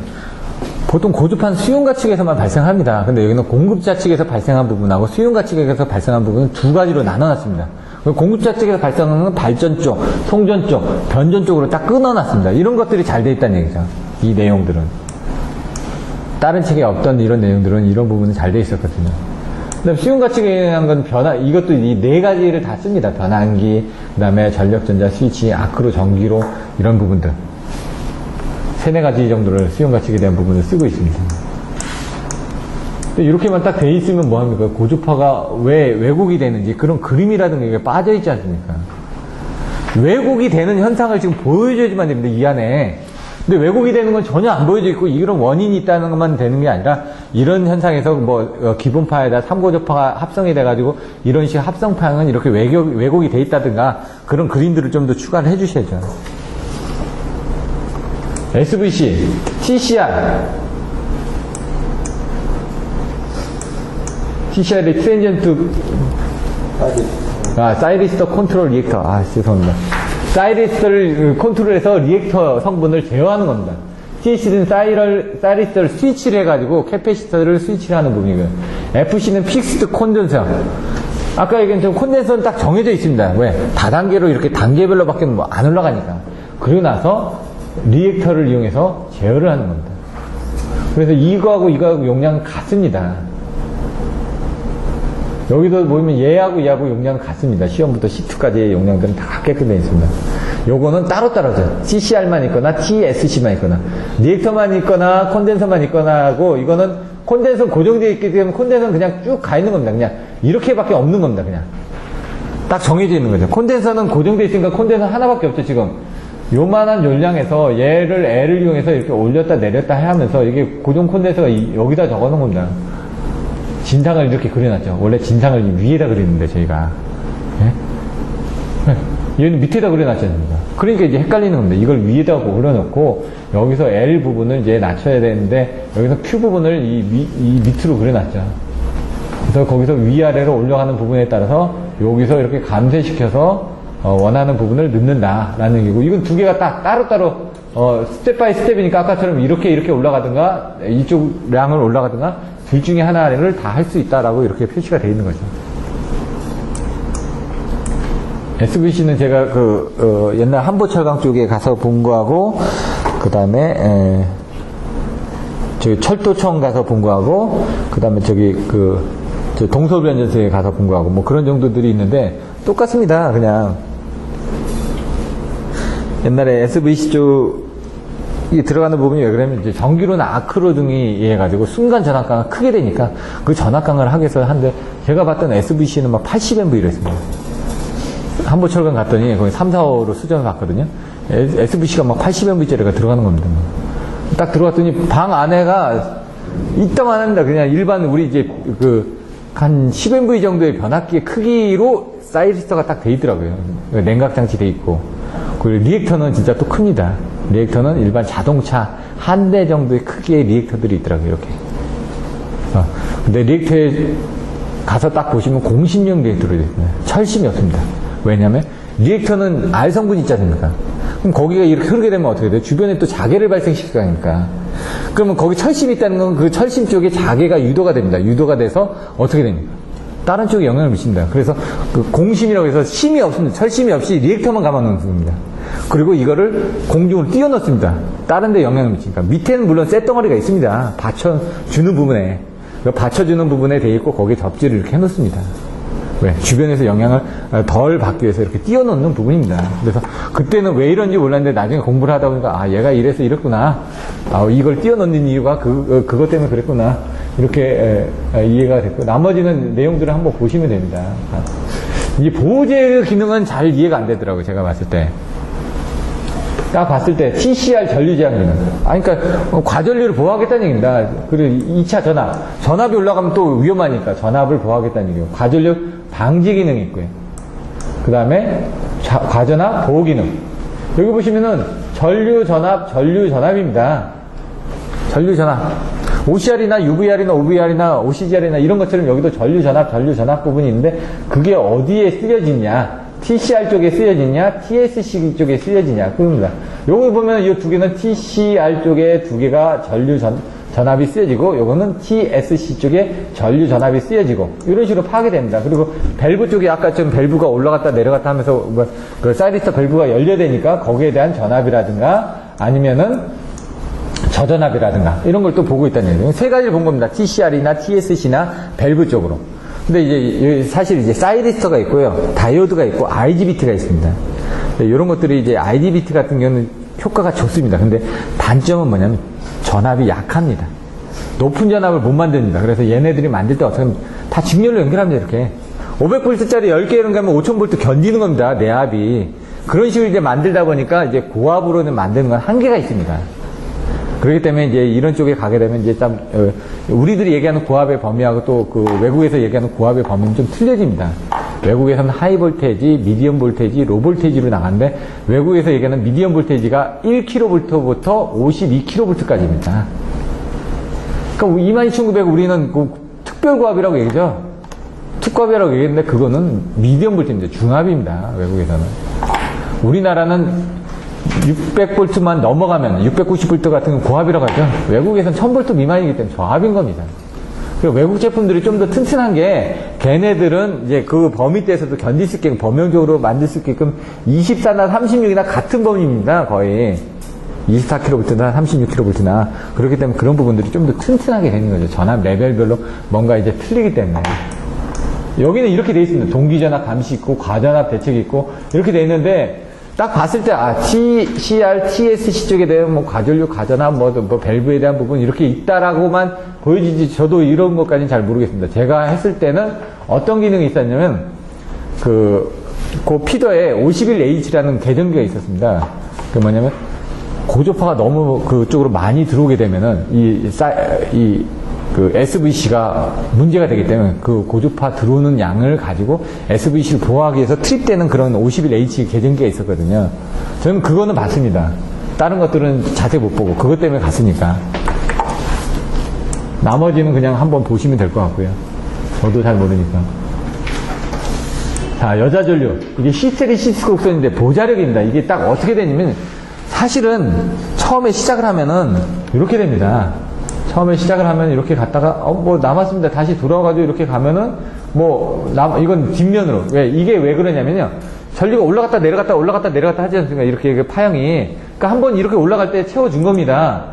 보통 고주파는 수용가 측에서만 발생합니다. 근데 여기는 공급자 측에서 발생한 부분하고 수용가 측에서 발생한 부분은 두 가지로 나눠놨습니다. 공급자 측에서 발생하는 건 발전 쪽, 송전 쪽, 변전 쪽으로 딱 끊어놨습니다. 이런 것들이 잘 돼 있다는 얘기죠. 이 내용들은. 다른 책에 없던 이런 내용들은 이런 부분은 잘 돼 있었거든요. 그다음 수용가치기라는 건 이것도 이 네 가지를 다 씁니다. 변환기, 그 다음에 전력전자, 스위치, 아크로, 전기로, 이런 부분들. 세네 가지 정도를 수용가치기에 대한 부분을 쓰고 있습니다. 이렇게만 딱 돼 있으면 뭐합니까? 고주파가 왜 왜곡이 되는지 그런 그림이라든가 이게 빠져있지 않습니까? 왜곡이 되는 현상을 지금 보여줘야지만 됩니다, 이 안에. 근데 왜곡이 되는 건 전혀 안 보여져 있고 이런 원인이 있다는 것만 되는 게 아니라 이런 현상에서 기본파에다 3고주파가 합성이 돼가지고 이런 식 합성파형은 이렇게 왜곡이 돼 있다든가 그런 그림들을 좀 더 추가를 해 주셔야죠. SVC, TCR이 트랜지언트 사이리스터 컨트롤 리액터. 죄송합니다. 사이리스터를 컨트롤해서 리액터 성분을 제어하는 겁니다. TC는 사이리스터를 스위치를 해가지고 캐패시터를 스위치를 하는 부분이고요. FC는 픽스드 콘덴서. 아까 얘기한 콘덴서는 딱 정해져 있습니다. 왜? 다단계로 이렇게 단계별로 밖에 안 올라가니까. 그러고 나서 리액터를 이용해서 제어를 하는 겁니다. 그래서 이거하고 용량은 같습니다. 여기도 보면 얘하고 얘하고 용량은 같습니다. 시험부터 C2까지의 용량들은 다 같게끔 되어 있습니다. 요거는 따로따로죠. TCR만 있거나 TSC만 있거나 리액터만 있거나 콘덴서만 있거나 하고, 이거는 콘덴서 고정되어 있기 때문에 콘덴서는 그냥 쭉 가 있는 겁니다. 그냥 이렇게밖에 없는 겁니다. 그냥 딱 정해져 있는 거죠. 콘덴서는 고정되어 있으니까 콘덴서 하나밖에 없죠. 지금 요만한 용량에서 L을 이용해서 이렇게 올렸다 내렸다 하면서 이게 고정 콘덴서가 여기다 적어놓은 겁니다. 진상을 이렇게 그려놨죠. 원래 진상을 위에다 그리는데 저희가 얘는 밑에다 그려놨지 않습니까? 그러니까 이제 헷갈리는 겁니다. 이걸 위에다 그려놓고 여기서 L 부분을 이제 낮춰야 되는데 여기서 Q 부분을 이 밑으로 그려놨죠. 그래서 거기서 위아래로 올라가는 부분에 따라서 여기서 이렇게 감쇄시켜서 원하는 부분을 넣는다라는 얘기고, 이건 두 개가 딱 따로따로 스텝 바이 스텝이니까 아까처럼 이렇게 올라가든가 이쪽 량을 올라가든가 둘 중에 하나를 다 할 수 있다라고 이렇게 표시가 되어 있는 거죠. SVC는 제가 옛날 한보철강 쪽에 가서 본 거하고, 그 다음에 저기 철도청 가서 본 거하고, 그 다음에 저 동서변전소에 가서 본 거하고 뭐 그런 정도들이 있는데 똑같습니다. 그냥 옛날에 SVC 쪽이 들어가는 부분이 왜 그러냐면 이제 전기로나 아크로 등이 해가지고 순간 전압강이 크게 되니까 그 전압강을 하기 위해서 한데, 제가 봤던 SVC는 막 80MV로 했습니다. 한보철강 갔더니 거기 3, 4호로 수정을 봤거든요. SVC가 막 80MV짜리가 들어가는 겁니다. 딱 들어갔더니 방 안에가 이따만 합니다. 그냥 일반 우리 이제 한 10MV 정도의 변압기의 크기로 사이리스터가 딱 돼 있더라고요. 냉각장치 돼 있고. 그리고 리액터는 진짜 또 큽니다. 리액터는 일반 자동차 한 대 정도의 크기의 리액터들이 있더라고요. 이렇게. 근데 리액터에 가서 딱 보시면 공신용 리액터로 되어 있습니다. 철심이 없습니다. 왜냐면 리액터는 R 성분이 있지 않습니까? 그럼 거기가 이렇게 흐르게 되면 어떻게 돼요? 주변에 또 자개를 발생시키니까. 그러면 거기 철심이 있다는 건 그 철심 쪽에 자개가 유도가 됩니다. 유도가 돼서 어떻게 됩니까? 다른 쪽에 영향을 미칩니다. 그래서 공심이라고 해서 심이 없습니다. 철심이 없이 리액터만 감아놓는 겁니다. 그리고 이거를 공중으로 띄워넣습니다. 다른 데 영향을 미치니까. 밑에는 물론 쇳덩어리가 있습니다. 받쳐주는 부분에. 받쳐주는 부분에 돼 있고 거기에 접지를 이렇게 해놓습니다. 왜? 주변에서 영향을 덜 받기 위해서 이렇게 띄워놓는 부분입니다. 그래서 그때는 왜 이런지 몰랐는데 나중에 공부를 하다 보니까 얘가 이래서 이랬구나. 이걸 띄워놓는 이유가 그것 때문에 그랬구나. 이렇게 이해가 됐고, 나머지는 내용들을 한번 보시면 됩니다. 이 보호제 기능은 잘 이해가 안 되더라고요. 제가 봤을 때. 딱 봤을 때 TCR 전류 제한 기능. 그러니까 과전류를 보호하겠다는 얘기입니다. 그리고 2차 전압이 올라가면 또 위험하니까 전압을 보호하겠다는 얘기예요. 과전류 방지 기능이 있고요. 그 다음에 과전압 보호 기능. 여기 보시면은 전류 전압입니다. 전류 전압. OCR이나 UVR이나 OVR이나 OCGR이나 이런 것처럼 여기도 전류 전압 부분이 있는데, 그게 어디에 쓰여지냐? TCR 쪽에 쓰여지냐, TSC 쪽에 쓰여지냐, 그겁니다. 여기 보면 이 두 개는 TCR 쪽에 두 개가 전류 전압이 쓰여지고, 요거는 TSC 쪽에 전류 전압이 쓰여지고, 이런 식으로 파악이 됩니다. 그리고 밸브 쪽에 아까처럼 밸브가 올라갔다 내려갔다 하면서 그 사이리스터 밸브가 열려되니까 거기에 대한 전압이라든가 아니면은 저전압이라든가 이런 걸 또 보고 있다는 얘기예요. 세 가지를 본 겁니다. TCR이나 TSC나 밸브 쪽으로. 근데 이제 사실 이제 사이리스터가 있고요, 다이오드가 있고 IGBT가 있습니다. 이런 것들이 이제 IGBT 같은 경우는 효과가 좋습니다. 근데 단점은 뭐냐면 전압이 약합니다. 높은 전압을 못 만듭니다. 그래서 얘네들이 만들 때 어떻게 하면 다 직렬로 연결합니다. 이렇게 500V짜리 10개 이런 거 하면 5000V 견디는 겁니다. 내압이. 그런 식으로 이제 만들다 보니까 이제 고압으로는 만드는 건 한계가 있습니다. 그렇기 때문에 이제 이런 쪽에 가게 되면 이제 참 우리들이 얘기하는 고압의 범위하고 또 그 외국에서 얘기하는 고압의 범위는 좀 틀려집니다. 외국에서는 하이 볼테이지, 미디엄 볼테이지, 로 볼테이지로 나가는데 외국에서 얘기하는 미디엄 볼테이지가 1kV부터 52kV까지입니다. 그러니까 22,900 우리는 그 특별고압이라고 얘기죠. 특고압이라고 얘기했는데 그거는 미디엄 볼테이지입니다. 중압입니다. 외국에서는. 우리나라는 600V만 넘어가면 690V 같은 건 고압이라고 하죠. 외국에서는 1000V 미만이기 때문에 저압인 겁니다. 그리고 외국 제품들이 좀 더 튼튼한 게 걔네들은 이제 그 범위대에서도 견딜 수 있게끔 범용적으로 만들 수 있게끔 24나 36이나 같은 범위입니다. 거의 24kV나 36kV나 그렇기 때문에 그런 부분들이 좀 더 튼튼하게 되는 거죠. 전압 레벨별로 뭔가 이제 틀리기 때문에. 여기는 이렇게 돼 있습니다. 동기전압 감시 있고 과전압 대책이 있고 이렇게 돼 있는데 딱 봤을 때, TCR, TSC 쪽에 대한 뭐 과전류, 과전압, 뭐 밸브에 대한 부분 이렇게 있다라고만 보여지지, 저도 이런 것까지는 잘 모르겠습니다. 제가 했을 때는 어떤 기능이 있었냐면, 그 피더에 51H라는 계정기가 있었습니다. 그 뭐냐면, 고조파가 너무 그쪽으로 많이 들어오게 되면은, 그 SVC가 문제가 되기 때문에 그 고주파 들어오는 양을 가지고 SVC를 보호하기 위해서 트립되는 그런 51H 계정기가 있었거든요. 저는 그거는 봤습니다. 다른 것들은 자세히 못 보고 그것 때문에 갔으니까. 나머지는 그냥 한번 보시면 될 것 같고요. 저도 잘 모르니까. 자, 여자 전류. 이게 히스테리시스 곡선인데 보자력입니다. 이게 딱 어떻게 되냐면 사실은 처음에 시작을 하면은 이렇게 됩니다. 처음에 시작을 하면 이렇게 갔다가 뭐 남았습니다. 다시 돌아와가지고 이렇게 가면은 이건 뒷면으로. 이게 왜 그러냐면요. 전류가 올라갔다 내려갔다 올라갔다 내려갔다 하지 않습니까? 이렇게 파형이. 그러니까 한번 이렇게 올라갈 때 채워준 겁니다.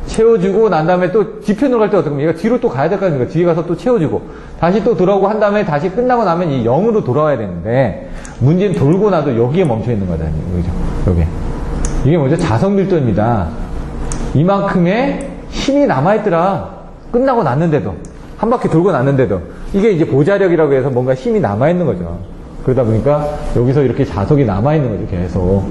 채워주고 난 다음에 또 뒤편으로 갈 때 어떻게 하면 얘가 뒤로 또 가야 될 거 아닙니까? 뒤에 가서 또 채워주고 다시 또 돌아오고 한 다음에 다시 끝나고 나면 이 0으로 돌아와야 되는데 문제는 돌고 나도 여기에 멈춰 있는 거다. 그죠? 여기. 이게 뭐죠? 자석 밀도입니다. 이만큼의 힘이 남아있더라. 끝나고 났는데도. 한 바퀴 돌고 났는데도. 이게 이제 보자력이라고 해서 뭔가 힘이 남아있는 거죠. 그러다 보니까 여기서 이렇게 자석이 남아있는 거죠. 계속.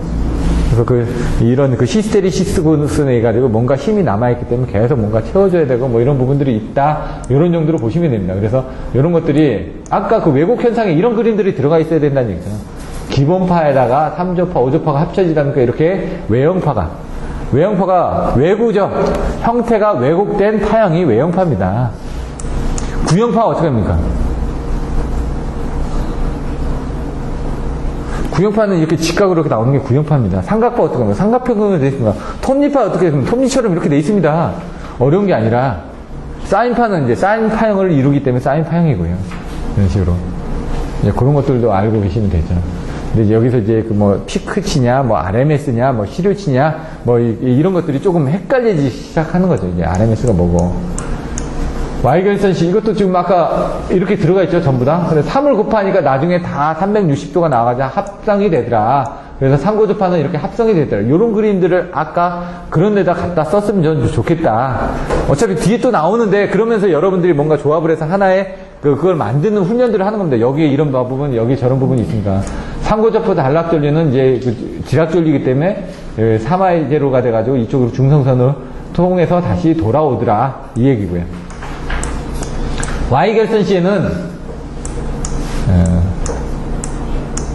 그래서 이런 히스테리시스 고스에 해가지고 뭔가 힘이 남아있기 때문에 계속 뭔가 채워줘야 되고 뭐 이런 부분들이 있다. 이런 정도로 보시면 됩니다. 그래서 이런 것들이 아까 그 왜곡 현상에 이런 그림들이 들어가 있어야 된다는 얘기죠. 기본파에다가 3조파, 5조파가 합쳐지다 보니까 이렇게 외형파가 외구죠. 형태가 왜곡된 파형이 외형파입니다. 구형파가 어떻게 합니까? 구형파는 이렇게 직각으로 이렇게 나오는 게 구형파입니다. 삼각파 어떻게 합니까? 삼각형으로 되어 있습니다. 톱니파 어떻게 됩니까? 톱니처럼 이렇게 되어 있습니다. 어려운 게 아니라 사인파는 이제 사인 파형을 이루기 때문에 사인 파형이고요. 이런 식으로 이제 그런 것들도 알고 계시면 되죠. 근데 여기서 이제 피크치냐, RMS냐, 시류치냐, 이런 것들이 조금 헷갈리기 시작하는 거죠. 이제 RMS가 뭐고. Y결선시, 이것도 지금 아까 이렇게 들어가 있죠, 전부 다. 근데 3을 곱하니까 나중에 다 360도가 나와가지고 합성이 되더라. 그래서 상고접하는 이렇게 합성이 되더라. 이런 그림들을 아까 그런 데다 갖다 썼으면 저는 좋겠다. 어차피 뒤에 또 나오는데, 그러면서 여러분들이 뭔가 조합을 해서 하나의 그걸 만드는 훈련들을 하는 겁니다. 여기에 이런 부분, 여기 저런 부분이 있으니까. 상고접호 단락전류는 이제 지락전류이기 때문에 사마이제로가 돼가지고 이쪽으로 중성선으로 통해서 다시 돌아오더라. 이 얘기고요. Y결선 시에는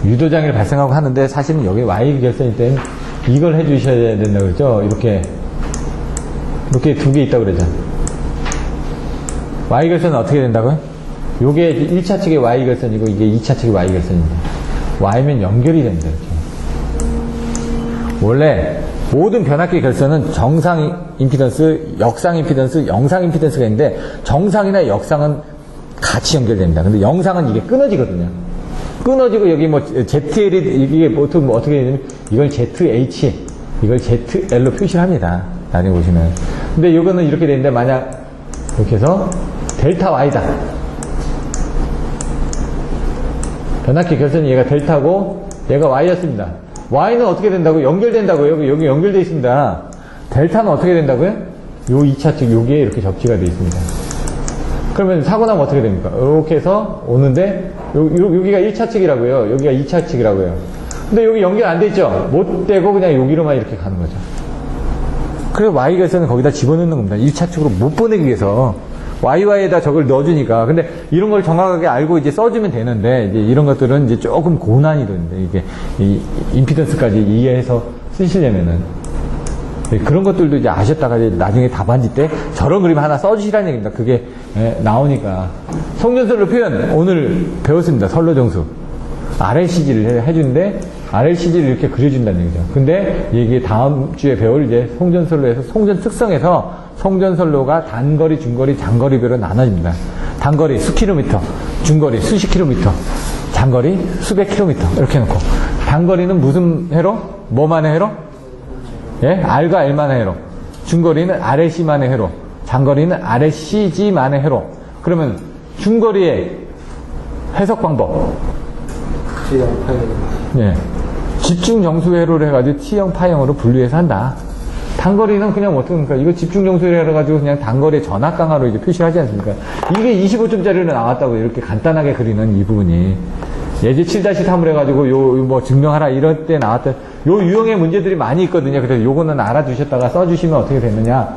유도장애를 발생하고 하는데 사실은 여기 Y결선일 때는 이걸 해주셔야 된다고 그러죠. 이렇게 두 개 있다고 그러죠. Y결선은 어떻게 된다고요? 요게 1차 측의 Y결선이고 이게 2차 측의 Y결선입니다. Y면 연결이 됩니다. 이렇게. 원래 모든 변압기 결선은 정상 임피던스, 역상 임피던스, 영상 임피던스가 있는데 정상이나 역상은 같이 연결됩니다. 근데 영상은 이게 끊어지거든요. 끊어지고 여기 ZL이 이게 보통 어떻게 되냐면 이걸 ZH, 이걸 ZL로 표시를 합니다. 나중에 보시면. 근데 이거는 이렇게 되는데, 만약, 이렇게 해서, 델타 Y다. 변압기 결선이 얘가 델타고, 얘가 Y였습니다. Y는 어떻게 된다고요? 연결된다고요. 여기 연결되어 있습니다. 델타는 어떻게 된다고요? 요 2차 측, 여기에 이렇게 접지가 되어 있습니다. 그러면 사고 나면 어떻게 됩니까? 이렇게 해서 오는데, 여기가 1차 측이라고요. 여기가 2차 측이라고요. 근데 여기 연결 안 돼 있죠? 못 되고 그냥 여기로만 이렇게 가는 거죠. 그래서 Y결선은 거기다 집어넣는 겁니다. 1차 측으로 못 보내기 위해서. YY에다 저걸 넣어주니까. 근데 이런 걸 정확하게 알고 이제 써주면 되는데, 이제 이런 것들은 이제 조금 고난이도인데, 이게, 이 임피던스까지 이해해서 쓰시려면은. 그런 것들도 이제 아셨다가 이제 나중에 답안지 때 저런 그림 하나 써주시라는 얘기입니다. 그게 나오니까. 성전설로 표현 오늘 배웠습니다. 선로정수. RLCG를 해주는데 RLCG를 이렇게 그려준다는 얘기죠. 근데 이게 다음 주에 배울 이제 송전선로에서 송전 특성에서 송전선로가 단거리, 중거리, 장거리별로 나눠집니다. 단거리 수 킬로미터, 중거리 수십 킬로미터, 장거리 수백 킬로미터 이렇게 해놓고 단거리는 무슨 회로? 뭐만의 회로? 예? R과 L만의 회로. 중거리는 RLC만의 회로. 장거리는 RLCG만의 회로. 그러면 중거리의 해석 방법. 예. 집중 정수 회로를 해가지고 T형, 파형으로 분류해서 한다. 단거리는 그냥 어떻게 합니까? 이거 집중 정수 회로 해가지고 그냥 단거리 전압 강화로 이제 표시하지 않습니까? 이게 25점짜리로 나왔다고 이렇게 간단하게 그리는 이 부분이. 예제 7-3을 해가지고 뭐 증명하라 이럴 때 나왔던 요 유형의 문제들이 많이 있거든요. 그래서 요거는 알아두셨다가 써주시면 어떻게 되느냐.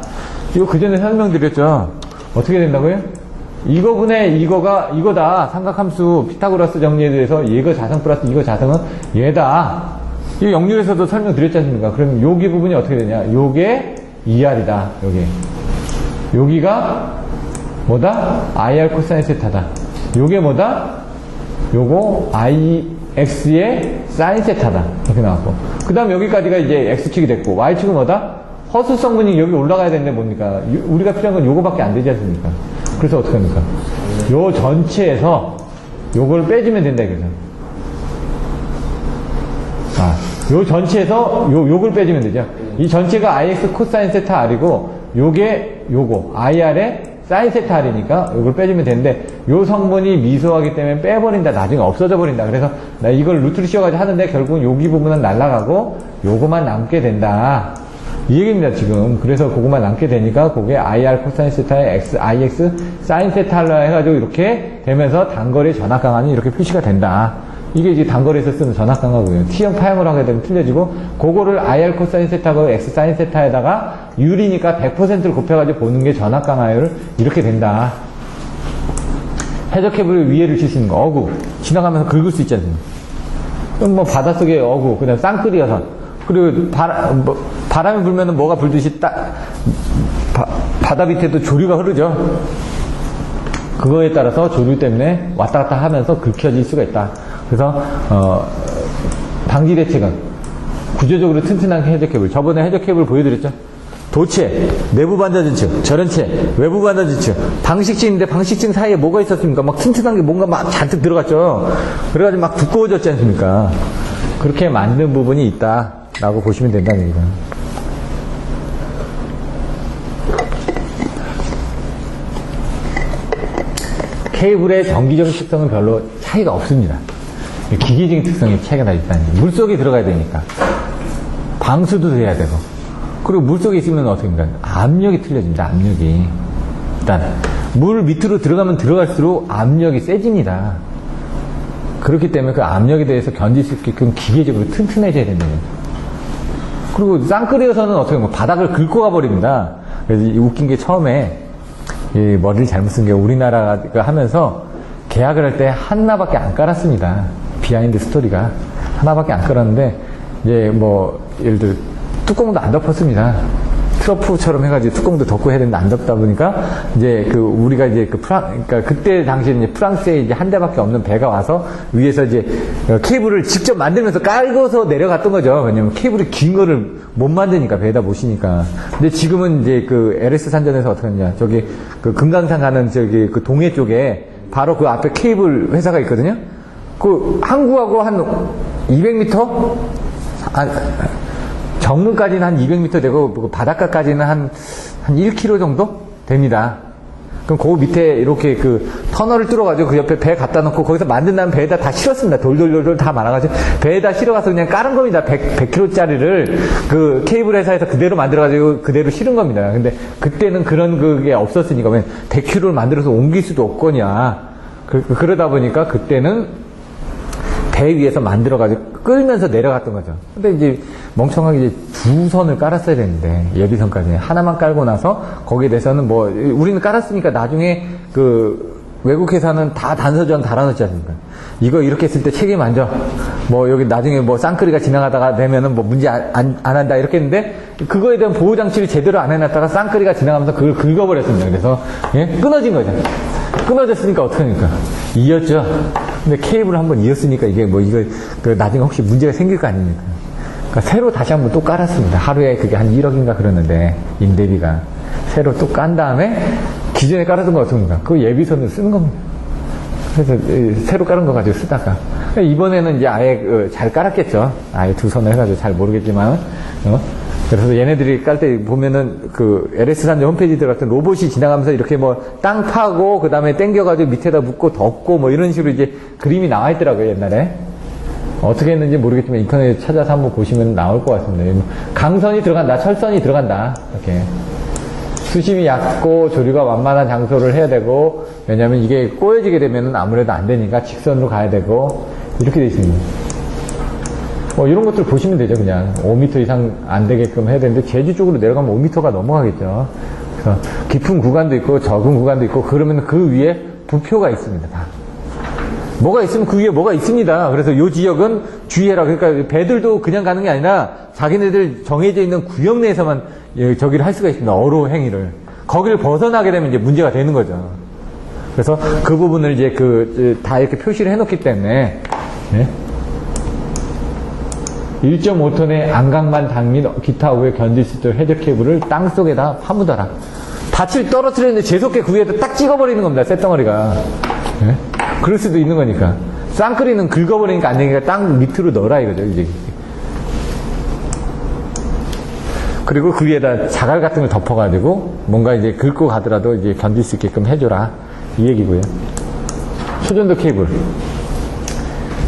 이거 그 전에 설명드렸죠. 어떻게 된다고요? 이거분의 이거다. 삼각함수 피타고라스 정리에 대해서 이거 자성 플러스 이거 자성은 얘다. 이 역률에서도 설명드렸지 않습니까? 그럼 여기 부분이 어떻게 되냐? 요게 ER이다. 여기가 뭐다? IR 코사인 세타다. 요게 뭐다? 요거 IX의 사인 세타다. 이렇게 나왔고. 그 다음 여기까지가 이제 X축이 됐고, Y축은 뭐다? 허수 성분이 여기 올라가야 되는데 뭡니까? 우리가 필요한 건 요거밖에 안 되지 않습니까? 그래서 어떻게 합니까? 요 전체에서 요걸 빼주면 된다, 이거죠. 요 전체에서 요걸 빼주면 되죠. 이 전체가 IX 코사인 세타 R이고, 요거, IR의 사인 세타 R이니까 요걸 빼주면 되는데, 요 성분이 미소하기 때문에 빼버린다. 나중에 없어져 버린다. 그래서 나 이걸 루트를 씌워가지고 하는데, 결국은 여기 부분은 날아가고, 요거만 남게 된다. 이 얘기입니다, 지금. 그래서 그것만 남게 되니까, 그게 IR 코사인 세타의 IX 사인 세타로 해가지고 이렇게 되면서 단거리 전압 강화는 이렇게 표시가 된다. 이게 이제 단거리에서 쓰는 전압 강화고요. T형 파형으로 하게 되면 틀려지고, 그거를 IR 코사인 세타고 X 사인 세타에다가 유리니까 100%를 곱해가지고 보는 게 전압 강화율 이렇게 된다. 해적해불의 위에를 칠 수 있는 거, 어구. 지나가면서 긁을 수 있지 않습니까? 그럼 뭐 바닷속에 어구, 그다음 쌍끌이어서. 그리고 바람이 불면은 뭐가 불듯이 바다 밑에도 조류가 흐르죠. 그거에 따라서 조류 때문에 왔다 갔다 하면서 긁혀질 수가 있다. 그래서 방지 대책은 구조적으로 튼튼한 해적케이블. 저번에 해적케이블 보여드렸죠. 도체, 내부 반자진층, 절연체, 외부 반자진층, 방식층인데 방식층 사이에 뭐가 있었습니까? 막 튼튼한 게 뭔가 막 잔뜩 들어갔죠. 그래가지고 막 두꺼워졌지 않습니까? 그렇게 만든 부분이 있다라고 보시면 된다는 얘기죠. 케이블의 정기적인 특성은 별로 차이가 없습니다. 기계적인 특성이 차이가 나 있다는 얘기죠. 물속에 들어가야 되니까. 방수도 돼야 되고. 그리고 물속에 있으면 어떻게 됩니까? 압력이 틀려집니다. 압력이. 일단 물 밑으로 들어가면 들어갈수록 압력이 세집니다. 그렇기 때문에 그 압력에 대해서 견딜 수 있게끔 기계적으로 튼튼해져야 된다는 거죠. 그리고 쌍끌이어서는 어떻게 보면 바닥을 긁고 가버립니다. 그래서 웃긴 게 처음에 이 머리를 잘못 쓴 게 우리나라가 하면서 계약을 할 때 하나밖에 안 깔았습니다. 비하인드 스토리가 하나밖에 안 깔았는데 이제 뭐 예를 들어 뚜껑도 안 덮었습니다. 트러프처럼 해가지고 뚜껑도 덮고 해야 되는데 안 덮다 보니까 이제 우리가 이제 그러니까 그때 당시에 이제 프랑스에 이제 한 대밖에 없는 배가 와서 위에서 이제 케이블을 직접 만들면서 깔고서 내려갔던 거죠. 왜냐면 케이블이 긴 거를 못 만드니까 배에다 모시니까. 근데 지금은 이제 그 LS 산전에서 어떻게 하냐. 저기 그 금강산 가는 저기 그 동해 쪽에 바로 그 앞에 케이블 회사가 있거든요. 그 항구하고 한 200m? 정문까지는 한 200m 되고 바닷가까지는 한 1km 정도 됩니다. 그럼 그 밑에 이렇게 그 터널을 뚫어가지고 그 옆에 배 갖다 놓고 거기서 만든 다음에 배에다 다 실었습니다. 돌돌돌돌 다 말아가지고 배에다 실어가서 그냥 깔은 겁니다. 100kg짜리를 그 케이블 회사에서 그대로 만들어가지고 그대로 실은 겁니다. 근데 그때는 그런 그게 없었으니까 왜 100kg를 만들어서 옮길 수도 없거냐. 그러다 보니까 그때는 배 위에서 만들어가지고 끌면서 내려갔던 거죠. 근데 이제 멍청하게 이제 두 선을 깔았어야 되는데, 예비선까지. 하나만 깔고 나서, 거기에 대해서는 뭐, 우리는 깔았으니까 나중에 그, 외국 회사는 다 단서전 달아놓지 않습니까? 이거 이렇게 했을 때 책임 안 져. 뭐, 여기 나중에 뭐, 쌍끌이가 지나가다가 되면은 뭐, 문제 안 한다. 이렇게 했는데, 그거에 대한 보호장치를 제대로 안 해놨다가 쌍끌이가 지나가면서 그걸 긁어버렸습니다. 그래서, 예? 끊어진 거죠. 끊어졌으니까 어떡합니까? 이었죠. 근데 케이블을 한번 이었으니까 이게 뭐 이거 그 나중에 혹시 문제가 생길 거 아닙니까? 그러니까 새로 다시 한번 또 깔았습니다. 하루에 그게 한 1억인가 그러는데 임대비가 새로 또 깐 다음에 기존에 깔았던 거 어떻습니까? 그거 예비선을 쓰는 겁니다. 그래서 새로 깔은 거 가지고 쓰다가 이번에는 이제 아예 잘 깔았겠죠. 아예 두 선을 해가지고 잘 모르겠지만 그래서 얘네들이 깔 때 보면은 그 LS산지 홈페이지 들어갔던 로봇이 지나가면서 이렇게 뭐 땅 파고 그 다음에 당겨가지고 밑에다 묶고 덮고 뭐 이런 식으로 이제 그림이 나와 있더라고요, 옛날에. 어떻게 했는지 모르겠지만 인터넷에 찾아서 한번 보시면 나올 것 같습니다. 강선이 들어간다, 철선이 들어간다, 이렇게. 수심이 얕고 조류가 완만한 장소를 해야 되고, 왜냐면 이게 꼬여지게 되면은 아무래도 안 되니까 직선으로 가야 되고, 이렇게 돼 있습니다. 이런 것들 보시면 되죠, 그냥. 5m 이상 안 되게끔 해야 되는데, 제주 쪽으로 내려가면 5m가 넘어가겠죠. 그래서 깊은 구간도 있고, 적은 구간도 있고, 그러면 그 위에 부표가 있습니다, 다. 뭐가 있으면 그 위에 뭐가 있습니다. 그래서 이 지역은 주의해라. 그러니까 배들도 그냥 가는 게 아니라, 자기네들 정해져 있는 구역 내에서만 저기를 할 수가 있습니다. 어로 행위를. 거기를 벗어나게 되면 이제 문제가 되는 거죠. 그래서 그 부분을 이제 다 이렇게 표시를 해놓기 때문에, 네? 1.5톤의 안강만 당 및 기타 오에 견딜 수 있도록 헤드 케이블을 땅 속에다 파묻어라. 밭을 떨어뜨렸는데 재수없게 그 위에다 딱 찍어버리는 겁니다. 쇳덩어리가. 네? 그럴 수도 있는 거니까. 쌍끌이는 긁어버리니까 안 되니까 땅 밑으로 넣어라 이거죠, 이제. 그리고 그 위에다 자갈 같은 걸 덮어가지고 뭔가 이제 긁고 가더라도 이제 견딜 수 있게끔 해줘라. 이 얘기고요. 초전도 케이블.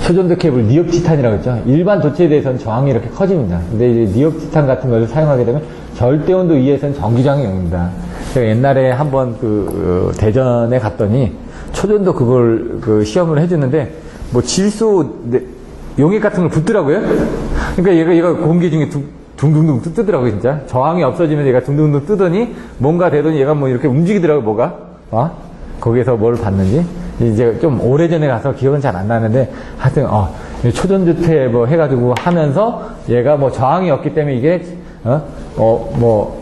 초전도 케이블, 니옵티탄이라고 했죠. 일반 도체에 대해서는 저항이 이렇게 커집니다. 근데 이제 니옵티탄 같은 것을 사용하게 되면 절대 온도 이하에서는 전기저항이 옵니다. 제가 옛날에 한번 대전에 갔더니 초전도 그걸 시험을 해주는데 뭐 질소 용액 같은 걸 붓더라고요. 그러니까 얘가 공기 중에 둥둥둥 뜨더라고요, 진짜. 저항이 없어지면서 얘가 둥둥둥 뜨더니 뭔가 되더니 얘가 뭐 이렇게 움직이더라고요, 뭐가. 거기에서 뭘 봤는지. 이제 좀 오래전에 가서 기억은 잘 안 나는데 하여튼 초전주태 뭐 해가지고 하면서 얘가 뭐 저항이 없기 때문에 이게 뭐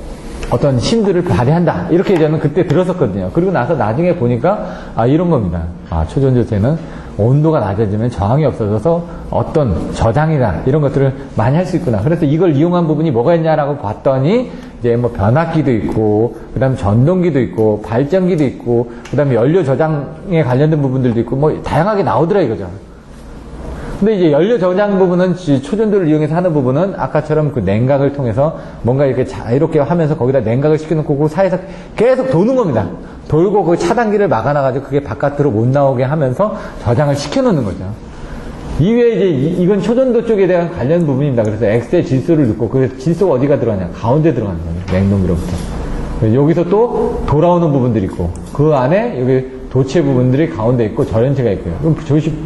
어떤 힘들을 발휘한다 이렇게 저는 그때 들었었거든요. 그리고 나서 나중에 보니까 이런 겁니다. 초전주태는 온도가 낮아지면 저항이 없어져서 어떤 저장이나 이런 것들을 많이 할 수 있구나. 그래서 이걸 이용한 부분이 뭐가 있냐라고 봤더니 이제 뭐 변압기도 있고, 그 다음에 전동기도 있고, 발전기도 있고, 그 다음에 연료 저장에 관련된 부분들도 있고, 뭐 다양하게 나오더라 이거죠. 근데 이제 연료 저장 부분은 초전도를 이용해서 하는 부분은 아까처럼 그 냉각을 통해서 뭔가 이렇게 자유롭게 하면서 거기다 냉각을 시켜놓고 그 사이에서 계속 도는 겁니다. 돌고 그 차단기를 막아놔가지고 그게 바깥으로 못 나오게 하면서 저장을 시켜놓는 거죠. 이외에 이제 이건 초전도 쪽에 대한 관련 부분입니다. 그래서 X의 질소를 넣고 그 질소가 어디가 들어가냐? 가운데 들어가는 거예요. 냉동기로부터. 여기서 또 돌아오는 부분들이 있고 그 안에 여기 도체 부분들이 가운데 있고 절연체가 있고요. 그럼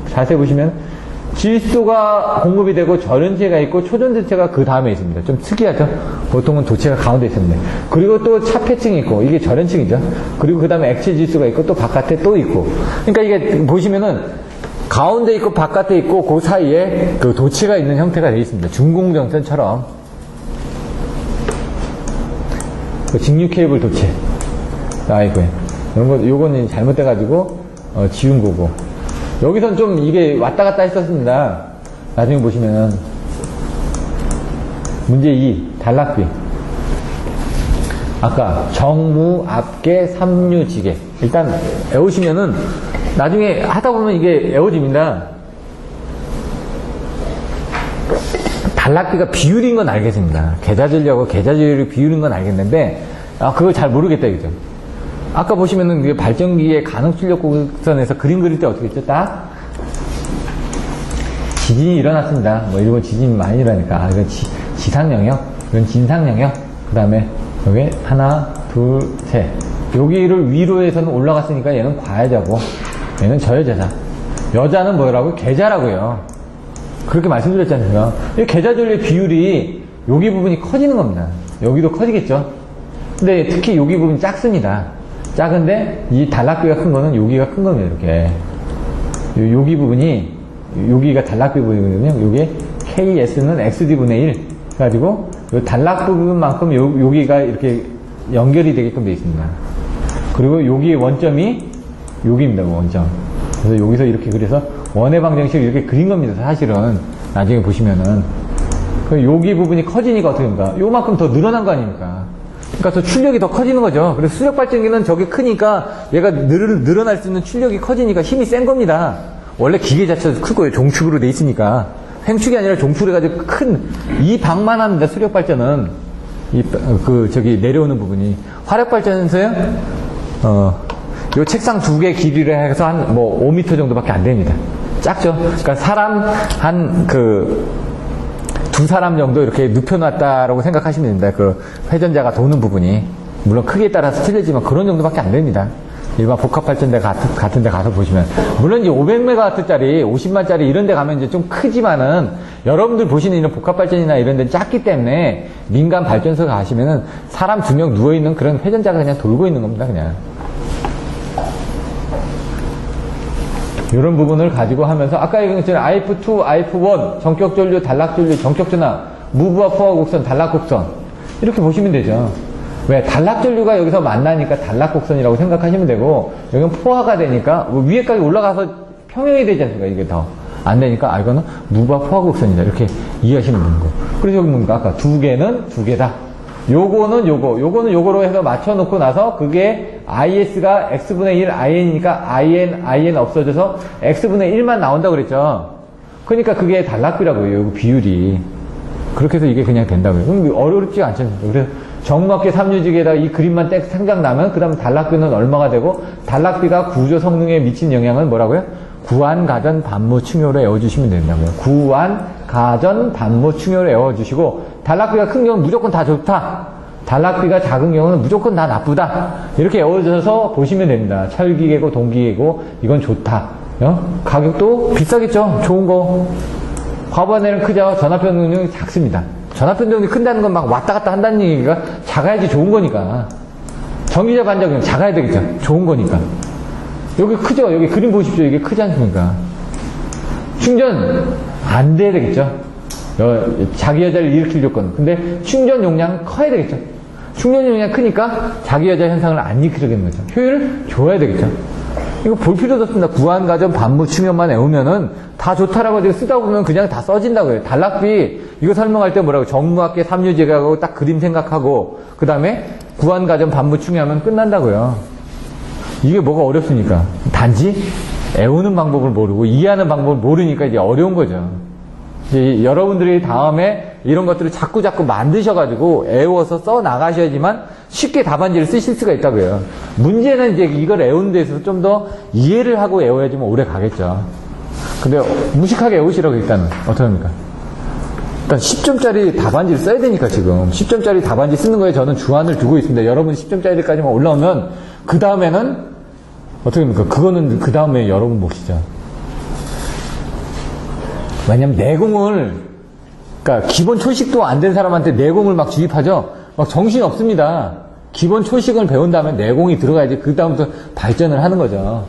자세히 보시면 질소가 공급이 되고 절연체가 있고 초전도체가 그 다음에 있습니다. 좀 특이하죠? 보통은 도체가 가운데 있습니다. 그리고 또 차폐층이 있고 이게 절연층이죠. 그리고 그 다음에 액체 질소가 있고 또 바깥에 또 있고. 그러니까 이게 보시면은 가운데 있고 바깥에 있고 그 사이에 그 도체가 있는 형태가 되어 있습니다. 중공정선처럼. 그 직류 케이블 도체. 아이고요. 이런 거, 요거는 잘못돼가지고, 지운 거고. 여기선 좀 이게 왔다 갔다 했었습니다. 나중에 보시면은. 문제 2, 단락비. 아까 정무, 압계, 삼류, 지계. 일단 외우시면은 나중에 하다 보면 이게 외워집니다. 단락비가 비율인 건 알겠습니다. 계좌전류하고 계좌전류 비율인 건 알겠는데, 그걸 잘 모르겠다, 이거죠. 아까 보시면은 그 발전기의 가능 출력 곡선에서 그림 그릴 때 어떻게 했죠? 딱 지진이 일어났습니다. 뭐 일본 지진이 많이 일어나니까 이건 지상 영역, 이건 진상 영역. 그 다음에 여기 하나, 둘, 셋. 여기를 위로 해서는 올라갔으니까 얘는 과여자고 얘는 저여자자. 여자는 뭐라고요? 계좌라고요. 그렇게 말씀드렸지 않습니까? 이 계좌전류의 비율이 여기 부분이 커지는 겁니다. 여기도 커지겠죠. 근데 특히 여기 부분이 작습니다. 작은데 이 단락비가 큰 거는 여기가 큰 겁니다. 이렇게 여기 부분이 여기가 단락비 부분이거든요. 여기 KS는 XD분의 1 해가지고 이 단락 부분만큼 여기가 이렇게 연결이 되게끔 되어 있습니다. 그리고 여기의 원점이 여기입니다. 원점. 그래서 여기서 이렇게 그래서 원의 방정식을 이렇게 그린 겁니다. 사실은 나중에 보시면은 여기 부분이 커지니까 어떻게 됩니까? 요만큼 더 늘어난 거 아닙니까? 그러니까 더 출력이 더 커지는 거죠. 그래서 수력 발전기는 저게 크니까 얘가 늘어날 수 있는 출력이 커지니까 힘이 센 겁니다. 원래 기계 자체도 크고요. 종축으로 돼 있으니까. 횡축이 아니라 종축을 해가지고 큰, 이 방만 합니다. 수력 발전은. 저기 내려오는 부분이. 화력 발전에서요, 요 책상 두 개 길이를 해서 한 5m 정도밖에 안 됩니다. 작죠? 그러니까 두 사람 정도 이렇게 눕혀놨다라고 생각하시면 됩니다. 그 회전자가 도는 부분이. 물론 크기에 따라서 틀리지만 그런 정도밖에 안 됩니다. 일반 복합발전대 같은 데 가서 보시면. 물론 이제 500메가와트짜리, 50만짜리 이런 데 가면 이제 좀 크지만은 여러분들 보시는 이런 복합발전이나 이런 데는 작기 때문에 민간 발전소 가시면은 사람 2명 누워있는 그런 회전자가 그냥 돌고 있는 겁니다, 그냥. 이런 부분을 가지고 하면서 아까 얘기했잖아요. IF2, IF1, 전격전류, 단락전류, 전격전압, 무브와 포화 곡선, 단락 곡선 이렇게 보시면 되죠. 왜? 단락전류가 여기서 만나니까 단락 곡선이라고 생각하시면 되고 여기는 포화가 되니까 위에까지 올라가서 평형이 되지 않습니까? 이게 더 안 되니까 이거는 무브와 포화 곡선이다 이렇게 이해하시면 되는 거예요. 그래서 여기 뭡니까? 아까 두 개는 두 개다. 요거는 요거는 요거로 해서 맞춰놓고 나서 그게 IS가 X분의 1 IN이니까 IN 없어져서 X분의 1만 나온다고 그랬죠. 그러니까 그게 단락비라고요. 요 비율이. 그렇게 해서 이게 그냥 된다고요. 그럼 어렵지가 않잖아요. 그래서 정막계 3유직에다가 이 그림만 딱 생각나면 그 다음 단락비는 얼마가 되고 단락비가 구조 성능에 미친 영향은 뭐라고요? 구안, 가전, 반모, 충효로 외워주시면 된다고요. 구안, 가전, 반모, 충효로 외워주시고 단락비가 큰 경우는 무조건 다 좋다. 단락비가 작은 경우는 무조건 다 나쁘다. 이렇게 외워져서 보시면 됩니다. 철기계고 동기계고 이건 좋다. 가격도 비싸겠죠. 좋은 거. 과반에는 크죠. 전압변 능력이 작습니다. 전압변 능력이 큰다는 건 막 왔다 갔다 한다는 얘기가 작아야지 좋은 거니까. 전기자 반작용 작아야 되겠죠. 좋은 거니까. 여기 크죠? 여기 그림 보십시오. 이게 크지 않습니까? 충전 안 돼야 되겠죠? 자기 여자를 일으킬 조건. 근데 충전 용량은 커야 되겠죠? 충전 용량이 크니까 자기 여자 현상을 안 일으키게 거죠. 효율을 줘야 되겠죠? 이거 볼 필요도 없습니다. 구안, 가전, 반모, 충전만 외우면은 다 좋다라고 해서 쓰다 보면 그냥 다 써진다고요. 단락비, 이거 설명할 때 뭐라고? 정무학계 3유제하고 딱 그림 생각하고, 그 다음에 구안, 가전, 반모, 충전하면 끝난다고요. 이게 뭐가 어렵습니까? 단지 외우는 방법을 모르고 이해하는 방법을 모르니까 이제 어려운 거죠. 이제 여러분들이 다음에 이런 것들을 자꾸 만드셔가지고 외워서 써 나가셔야지만 쉽게 답안지를 쓰실 수가 있다고요. 문제는 이제 이걸 외우는 데 있어서 좀 더 이해를 하고 외워야지만 오래 가겠죠. 근데 무식하게 외우시라고 일단은 어떻게 합니까? 일단 10점짜리 답안지를 써야 되니까 지금 10점짜리 답안지 쓰는 거에 저는 주안을 두고 있습니다. 여러분 10점짜리까지만 올라오면 그 다음에는 어떻게 합니까? 그거는 그 다음에 여러분 몫이죠. 왜냐면 내공을, 그러니까 기본 초식도 안 된 사람한테 내공을 막 주입하죠? 막 정신 없습니다. 기본 초식을 배운 다음에 내공이 들어가야지 그 다음부터 발전을 하는 거죠.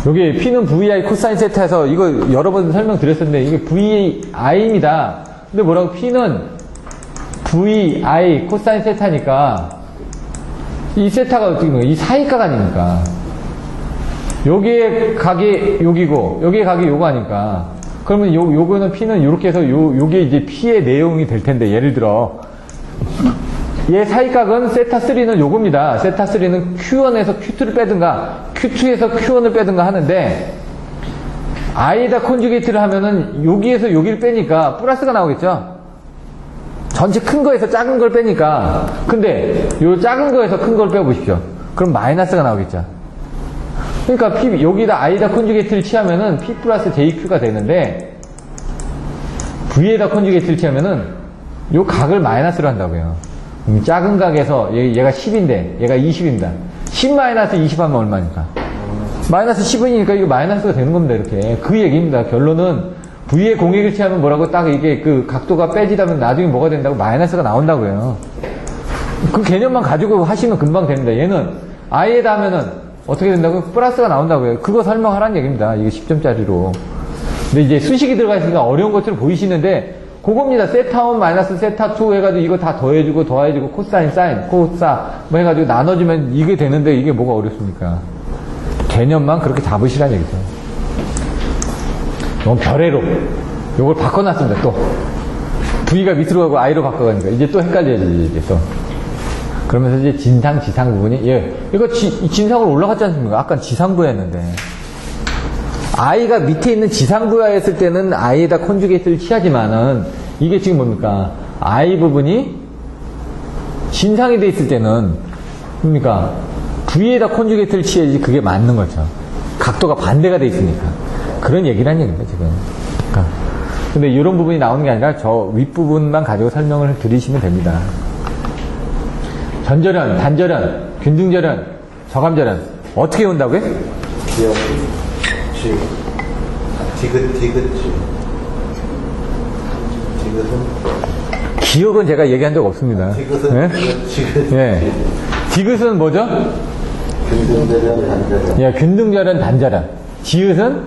여기 P는 VI 코사인 세타에서 이거 여러 번 설명드렸었는데 이게 VI입니다. 근데 뭐라고? P는 VI 코사인 세타니까 이 세타가 어떻게 이 사이가가 아닙니까? 여기에 각이 여기고 여기에 각이 요거 아니까 그러면 요거는 P는 요렇게 해서 요게 이제 P의 내용이 될 텐데 예를 들어 얘 사이각은 세타3는 요겁니다. 세타3는 Q1에서 Q2를 빼든가 Q2에서 Q1을 빼든가 하는데 I에다 콘주게이트를 하면은 여기에서 여기를 빼니까 플러스가 나오겠죠? 전체 큰 거에서 작은 걸 빼니까. 근데 요 작은 거에서 큰 걸 빼보십시오. 그럼 마이너스가 나오겠죠? 그러니까 여기다 I에다 콘주게이트를 취하면은 P 플러스 JQ가 되는데 V에다 콘주게이트를 취하면은 요 각을 마이너스로 한다고요. 작은 각에서 얘가 10인데 얘가 20입니다. 10 마이너스 20 하면 얼마니까? 마이너스 10이니까 이거 마이너스가 되는 겁니다. 이렇게. 그 얘기입니다. 결론은 V에 공액을 취하면 뭐라고 딱 이게 그 각도가 빼지다면 나중에 뭐가 된다고? 마이너스가 나온다고요. 그 개념만 가지고 하시면 금방 됩니다. 얘는 I에다 하면은 어떻게 된다고요? 플러스가 나온다고요. 그거 설명하라는 얘기입니다. 이거 10점짜리로. 근데 이제 수식이 들어가 있으니까 어려운 것처럼 보이시는데 그겁니다. 세타 1 마이너스 세타 2 해가지고 이거 다 더해주고 더해주고 코사인 사인 코사 뭐 해가지고 나눠주면 이게 되는데 이게 뭐가 어렵습니까? 개념만 그렇게 잡으시라는 얘기죠. 너무 별애로 요걸 바꿔놨습니다. 또 V가 밑으로 가고 I로 바꿔가니까 이제 또 헷갈려야지 이제 또. 그러면서 이제 진상 지상 부분이 이거 진상으로 올라갔지 않습니까? 아까 지상부였는데 I가 밑에 있는 지상부하였을 때는 I에다 콘주게이트를 취하지만은 이게 지금 뭡니까? I 부분이 진상이 돼 있을 때는 뭡니까? V에다 콘주게이트를 취해야지 그게 맞는 거죠. 각도가 반대가 돼 있으니까. 그런 얘기란 얘기입니다, 지금. 그러니까. 근데 이런 부분이 나오는 게 아니라 저 윗부분만 가지고 설명을 드리시면 됩니다. 전절연, 단절연, 균등절연, 저감절연. 어떻게 온다고요? 디귿은 기억은 제가 얘기한 적 없습니다. 디귿은 예? 디귿. 예. 디귿은 뭐죠? 균등절연, 단절연. 예, 균등절연, 단절연. 지읒은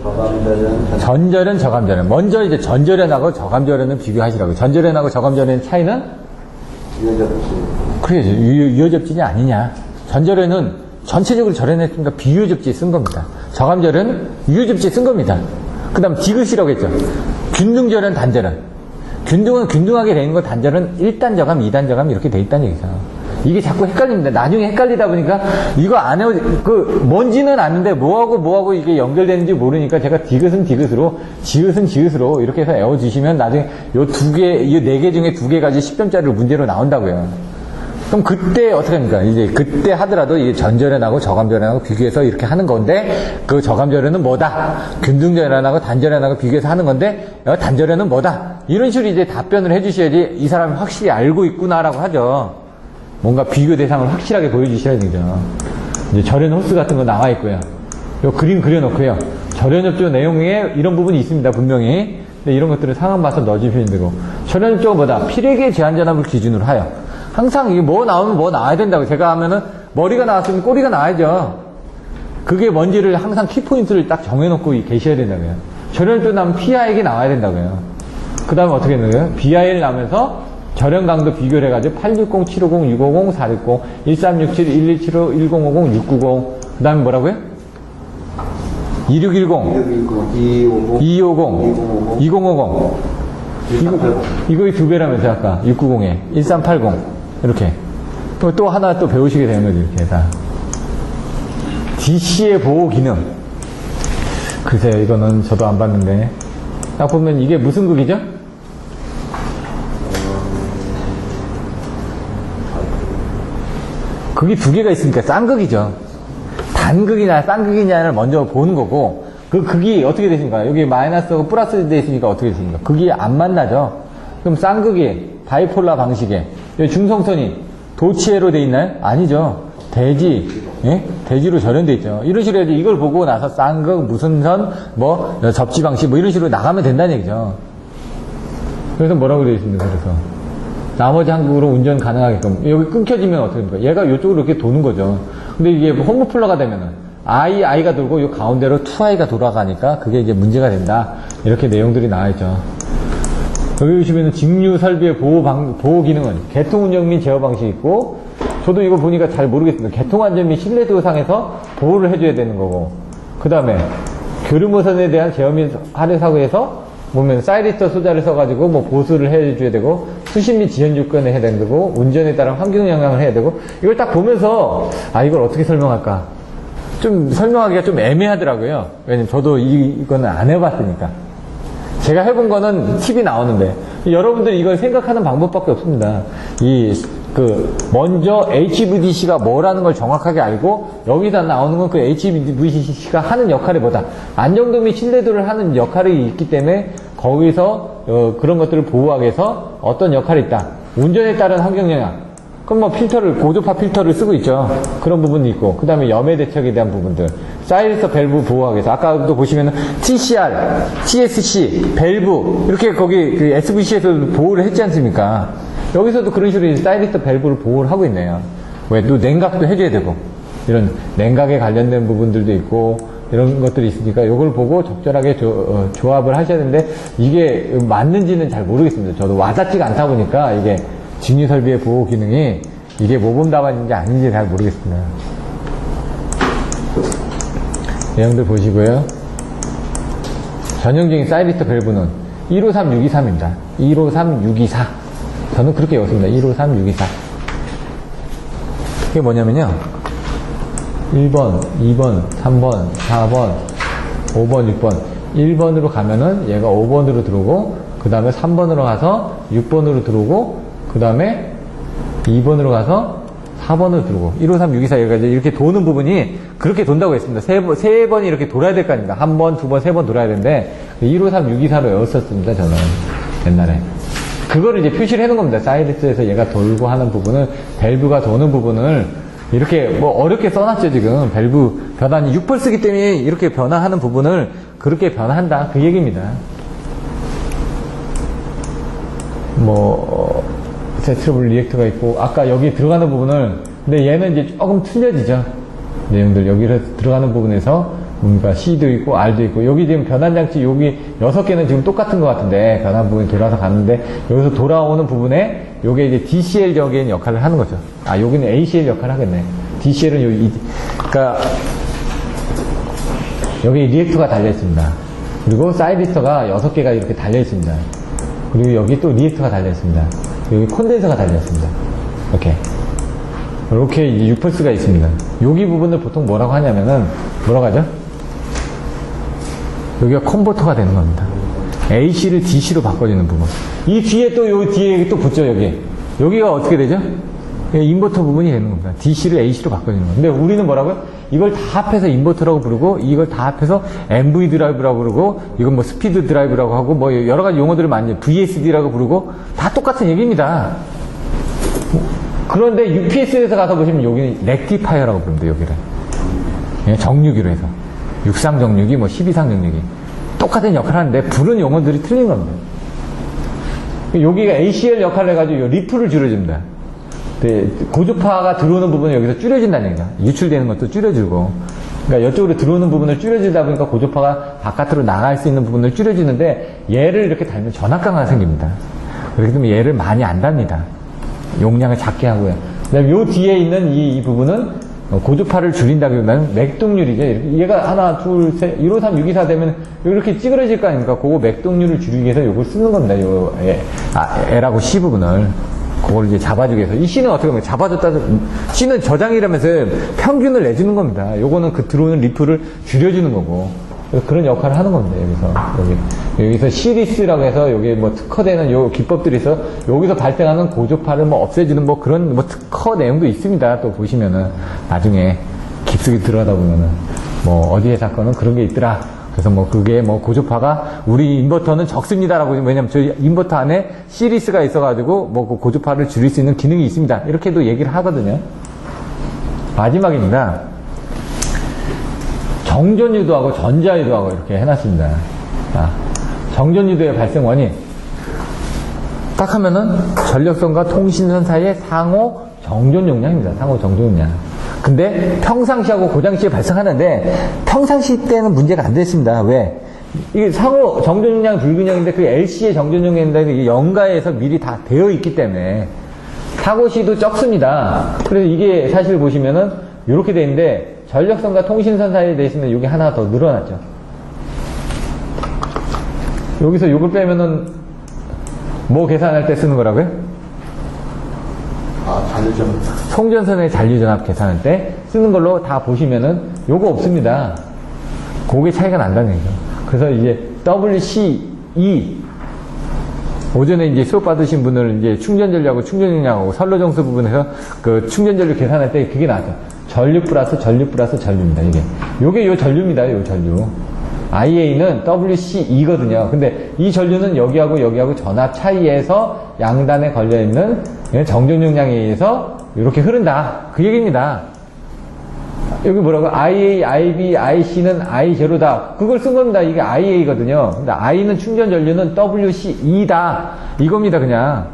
저감절연, 전절연, 저감절연. 먼저 이제 전절연하고 저감절연을 비교하시라고요. 전절연하고 저감절연의 차이는? 유효접지. 그래, 유효접진이 아니냐. 전절연은 전체적으로 절연했으니까 비유효접지에 쓴 겁니다. 저감절은 유효접지에 쓴 겁니다. 그 다음 디귿이라고 했죠. 균등절연, 단절연. 균등은 균등하게 되는 거, 단절은 1단 저감, 2단 저감 이렇게 돼 있다는 얘기죠. 이게 자꾸 헷갈립니다. 나중에 헷갈리다 보니까 이거 안 해, 뭔지는 아는데 뭐하고 이게 연결되는지 모르니까 제가 디귿은 디귿으로, 지읒은 지읒으로 이렇게 해서 외워주시면 나중에 요 4개 중에 2개 가지고 10점짜리로 문제로 나온다고요. 그럼 그때 어떻게 합니까? 이제 그때 하더라도 이게 전절연하고 저감절연하고 비교해서 이렇게 하는 건데 그 저감절연은 뭐다? 균등절연하고 단절연하고 비교해서 하는 건데 단절연은 뭐다? 이런 식으로 이제 답변을 해주셔야지 이 사람이 확실히 알고 있구나라고 하죠. 뭔가 비교 대상을 확실하게 보여주셔야 되죠. 이제 절연 호수 같은 거 나와 있고요. 요 그림 그려놓고요. 절연협조 내용에 이런 부분이 있습니다. 분명히. 근데 이런 것들을 상황 봐서 넣어주시면 되고. 절연협조가 뭐다? 필액의 제한전압을 기준으로 하여. 항상 이게 뭐 나오면 뭐 나와야 된다고. 제가 하면은 머리가 나왔으면 꼬리가 나와야죠. 그게 뭔지를 항상 키포인트를 딱 정해놓고 계셔야 된다고요. 절연협조 나오면 PI액이 나와야 된다고요. 그 다음에 어떻게 했나요? BIL 나오면서 절연 강도 비교를 해가지고 860, 750, 650, 460, 1367, 1175, 1050, 690. 그 다음에 뭐라고요? 2610, 2250, 2050. 이거의 2배라면서 아까 690에 1380 이렇게 또 하나 또 배우시게 되는 거죠. 이렇게 다 DC의 보호 기능. 글쎄 이거는 저도 안 봤는데 딱 보면 이게 무슨 극이죠? 극이 2개가 있으니까 쌍극이죠. 단극이냐 쌍극이냐를 먼저 보는 거고 그 극이 어떻게 되십니까? 여기 마이너스하고 플러스 되어 있으니까 어떻게 되십니까? 극이 안 만나죠? 그럼 쌍극이 바이폴라 방식에 여기 중성선이 도치해로 되어 있나요? 아니죠. 대지, 예? 대지로 절연되어 있죠. 이런 식으로 해야지 이걸 보고 나서 쌍극, 무슨 선, 뭐, 접지 방식, 뭐 이런 식으로 나가면 된다는 얘기죠. 그래서 뭐라고 되어 있습니까? 그래서. 나머지 한국으로 운전 가능하게끔. 여기 끊겨지면 어떻게 됩니까? 얘가 이쪽으로 이렇게 도는 거죠. 근데 이게 홈플러가 되면은, I가 돌고 이 가운데로 2I가 돌아가니까 그게 이제 문제가 된다. 이렇게 내용들이 나와있죠. 여기 보시면은 직류 설비의 보호 기능은 개통 운영 및 제어 방식이 있고, 저도 이거 보니까 잘 모르겠습니다. 개통 안전 및 신뢰도상에서 보호를 해줘야 되는 거고, 그 다음에 교류무선에 대한 제어 및 하례 사고에서 보면 사이리스터 소자를 써가지고 뭐 보수를 해줘야 되고, 수신 및 지연 조건에 해야 되고, 운전에 따른 환경 영향을 해야 되고, 이걸 딱 보면서 아 이걸 어떻게 설명할까? 좀 설명하기가 좀 애매하더라고요. 왜냐면 저도 이거는 안 해봤으니까. 제가 해본 거는 팁이 나오는데, 여러분들이 이걸 생각하는 방법밖에 없습니다. 먼저 HVDC가 뭐라는 걸 정확하게 알고, 여기다 나오는 건 그 HVDC가 하는 역할이 뭐다. 안정도 및 신뢰도를 하는 역할이 있기 때문에, 거기서, 그런 것들을 보호하기 위해서 어떤 역할이 있다. 운전에 따른 환경영향. 그럼 뭐 고주파 필터를 쓰고 있죠. 그런 부분이 있고, 그 다음에 염해 대책에 대한 부분들. 사이리스 밸브 보호하기 위해서. 아까도 보시면은 TCR, TSC, 밸브, 이렇게 거기 그 SVC에서 보호를 했지 않습니까? 여기서도 그런 식으로 사이리스 밸브를 보호를 하고 있네요. 왜? 또 냉각도 해줘야 되고, 이런 냉각에 관련된 부분들도 있고, 이런 것들이 있으니까 이걸 보고 적절하게 조합을 하셔야 되는데, 이게 맞는지는 잘 모르겠습니다. 저도 와닿지가 않다 보니까 이게 진유 설비의 보호 기능이 이게 모범 답안인지 아닌지 잘 모르겠습니다. 내용들 보시고요. 전형적인 사이리스 밸브는 153623입니다. 153624. 저는 그렇게 외웠습니다. 153624. 그게 뭐냐면요. 1번, 2번, 3번, 4번, 5번, 6번. 1번으로 가면은 얘가 5번으로 들어오고, 그 다음에 3번으로 가서 6번으로 들어오고, 그 다음에 2번으로 가서 4번으로 들어오고, 153, 624 여기까지 이렇게 도는 부분이 그렇게 돈다고 했습니다. 세 번이 이렇게 돌아야 될 거 아닙니까? 한 번, 두 번, 세 번 돌아야 되는데, 153, 624로 외웠었습니다, 저는. 옛날에. 그거를 이제 표시를 해놓은 겁니다. 사이리스에서 얘가 돌고 하는 부분을, 밸브가 도는 부분을 이렇게 뭐 어렵게 써놨죠, 지금. 밸브 변환이 6펄스기 때문에 이렇게 변화하는 부분을 그렇게 변한다. 그 얘기입니다. 세트러블 리액터가 있고, 아까 여기 들어가는 부분을, 근데 얘는 이제 조금 틀려지죠. 내용들, 여기로 들어가는 부분에서, 뭔가 C도 있고, R도 있고, 여기 지금 변환장치, 여기 6개는 지금 똑같은 것 같은데, 변환 부분이 돌아서 가는데, 여기서 돌아오는 부분에, 요게 이제 DCL적인 역할을 하는 거죠. 여기는 ACL 역할을 하겠네. DCL은 그러니까, 여기 리액터가 달려있습니다. 그리고 사이리스터가 6개가 이렇게 달려있습니다. 그리고 여기 또 리액터가 달려있습니다. 여기 콘덴서가 달려있습니다. 이렇게 이제 6펄스가 있습니다. 여기 부분을 보통 뭐라고 하냐면은, 뭐라고 하죠? 여기가 컨버터가 되는 겁니다. AC를 DC로 바꿔주는 부분. 이 뒤에 또, 요 뒤에 또 붙죠, 여기. 여기가 어떻게 되죠? 인버터 부분이 되는 겁니다. DC를 AC로 바꿔주는 겁니다. 근데 우리는 뭐라고요? 이걸 다 합해서 인버터라고 부르고, 이걸 다 합해서 MV 드라이브라고 부르고, 이건 뭐 스피드 드라이브라고 하고, 뭐 여러 가지 용어들을 많이, VSD라고 부르고, 다 똑같은 얘기입니다. 그런데 UPS에서 가서 보시면 여기는 렉티파이어라고 부릅니다, 여기를. 정류기로 해서. 6상 정류기, 12상 정류기. 똑같은 역할을 하는데, 부른 용어들이 틀린 겁니다. 여기가 ACL 역할을 해가지고 리프를 줄여줍니다. 고주파가 들어오는 부분이 여기서 줄여진다는 얘기가. 유출되는 것도 줄여주고. 그러니까 이쪽으로 들어오는 부분을 줄여주다 보니까 고주파가 바깥으로 나갈 수 있는 부분을 줄여주는데, 얘를 이렇게 달면 전압강화가 생깁니다. 그렇기 때문에 얘를 많이 안 답니다. 용량을 작게 하고요. 그 다음에 요 뒤에 있는 이 부분은 고주파를 줄인다기보다는 맥동률이죠. 얘가 하나, 둘, 셋, 153, 624 되면 이렇게 찌그러질 거 아닙니까? 그거 맥동률을 줄이기 위해서 요걸 쓰는 겁니다. L하고 C 부분을. 그걸 이제 잡아주기 위해서. 이 C는 어떻게 보면 잡아줬다, C는 저장이라면서 평균을 내주는 겁니다. 요거는 그 들어오는 리프를 줄여주는 거고. 그런 역할을 하는 겁니다, 여기서 시리스라고 해서 여기 뭐 특허되는 요 기법들이 있어. 여기서 발생하는 고주파를 없애주는 그런 특허 내용도 있습니다. 또 보시면은 나중에 깊숙이 들어가다 보면은 어디 회사 거는 그런 게 있더라. 그래서 그게 고주파가 우리 인버터는 적습니다라고. 왜냐면 저희 인버터 안에 시리스가 있어가지고 그 고주파를 줄일 수 있는 기능이 있습니다. 이렇게도 얘기를 하거든요. 마지막입니다. 정전유도하고 전자유도하고 이렇게 해놨습니다. 정전유도의 발생 원인. 딱 하면은 전력선과 통신선 사이의 상호 정전 용량입니다. 상호 정전 용량. 근데 평상시하고 고장시에 발생하는데 평상시 때는 문제가 안 됐습니다. 왜? 이게 상호 정전 용량 불균형인데 그 LC의 정전 용량인데 이게 연가에서 미리 다 되어 있기 때문에 사고시도 적습니다. 그래서 이게 사실 보시면은 이렇게 돼 있는데 전력선과 통신선 사이에 돼 있으면 여기 하나 더 늘어났죠. 여기서 요걸 빼면은 뭐 계산할 때 쓰는 거라고요? 잔류전. 송전선의 잔류전압 계산할 때 쓰는 걸로 다 보시면은 요거 없습니다. 그게 차이가 난다는 얘기죠. 그래서 이제 WCE 오전에 이제 수업 받으신 분을 이제 충전 전류하고 충전 용량하고 선로 정수 부분에서 그 충전 전류 계산할 때 그게 나왔죠. 전류 플러스 전류 플러스 전류입니다. 요게 요 전류입니다. 요 전류. IA는 WCE거든요. 근데 이 전류는 여기하고 여기하고 전압 차이에서 양단에 걸려있는 정전 용량에 의해서 이렇게 흐른다. 그 얘기입니다. 여기 뭐라고? IA, IB, IC는 I0다. 그걸 쓴 겁니다. 이게 IA거든요. 근데 I는 충전 전류는 WCE다. 이겁니다, 그냥.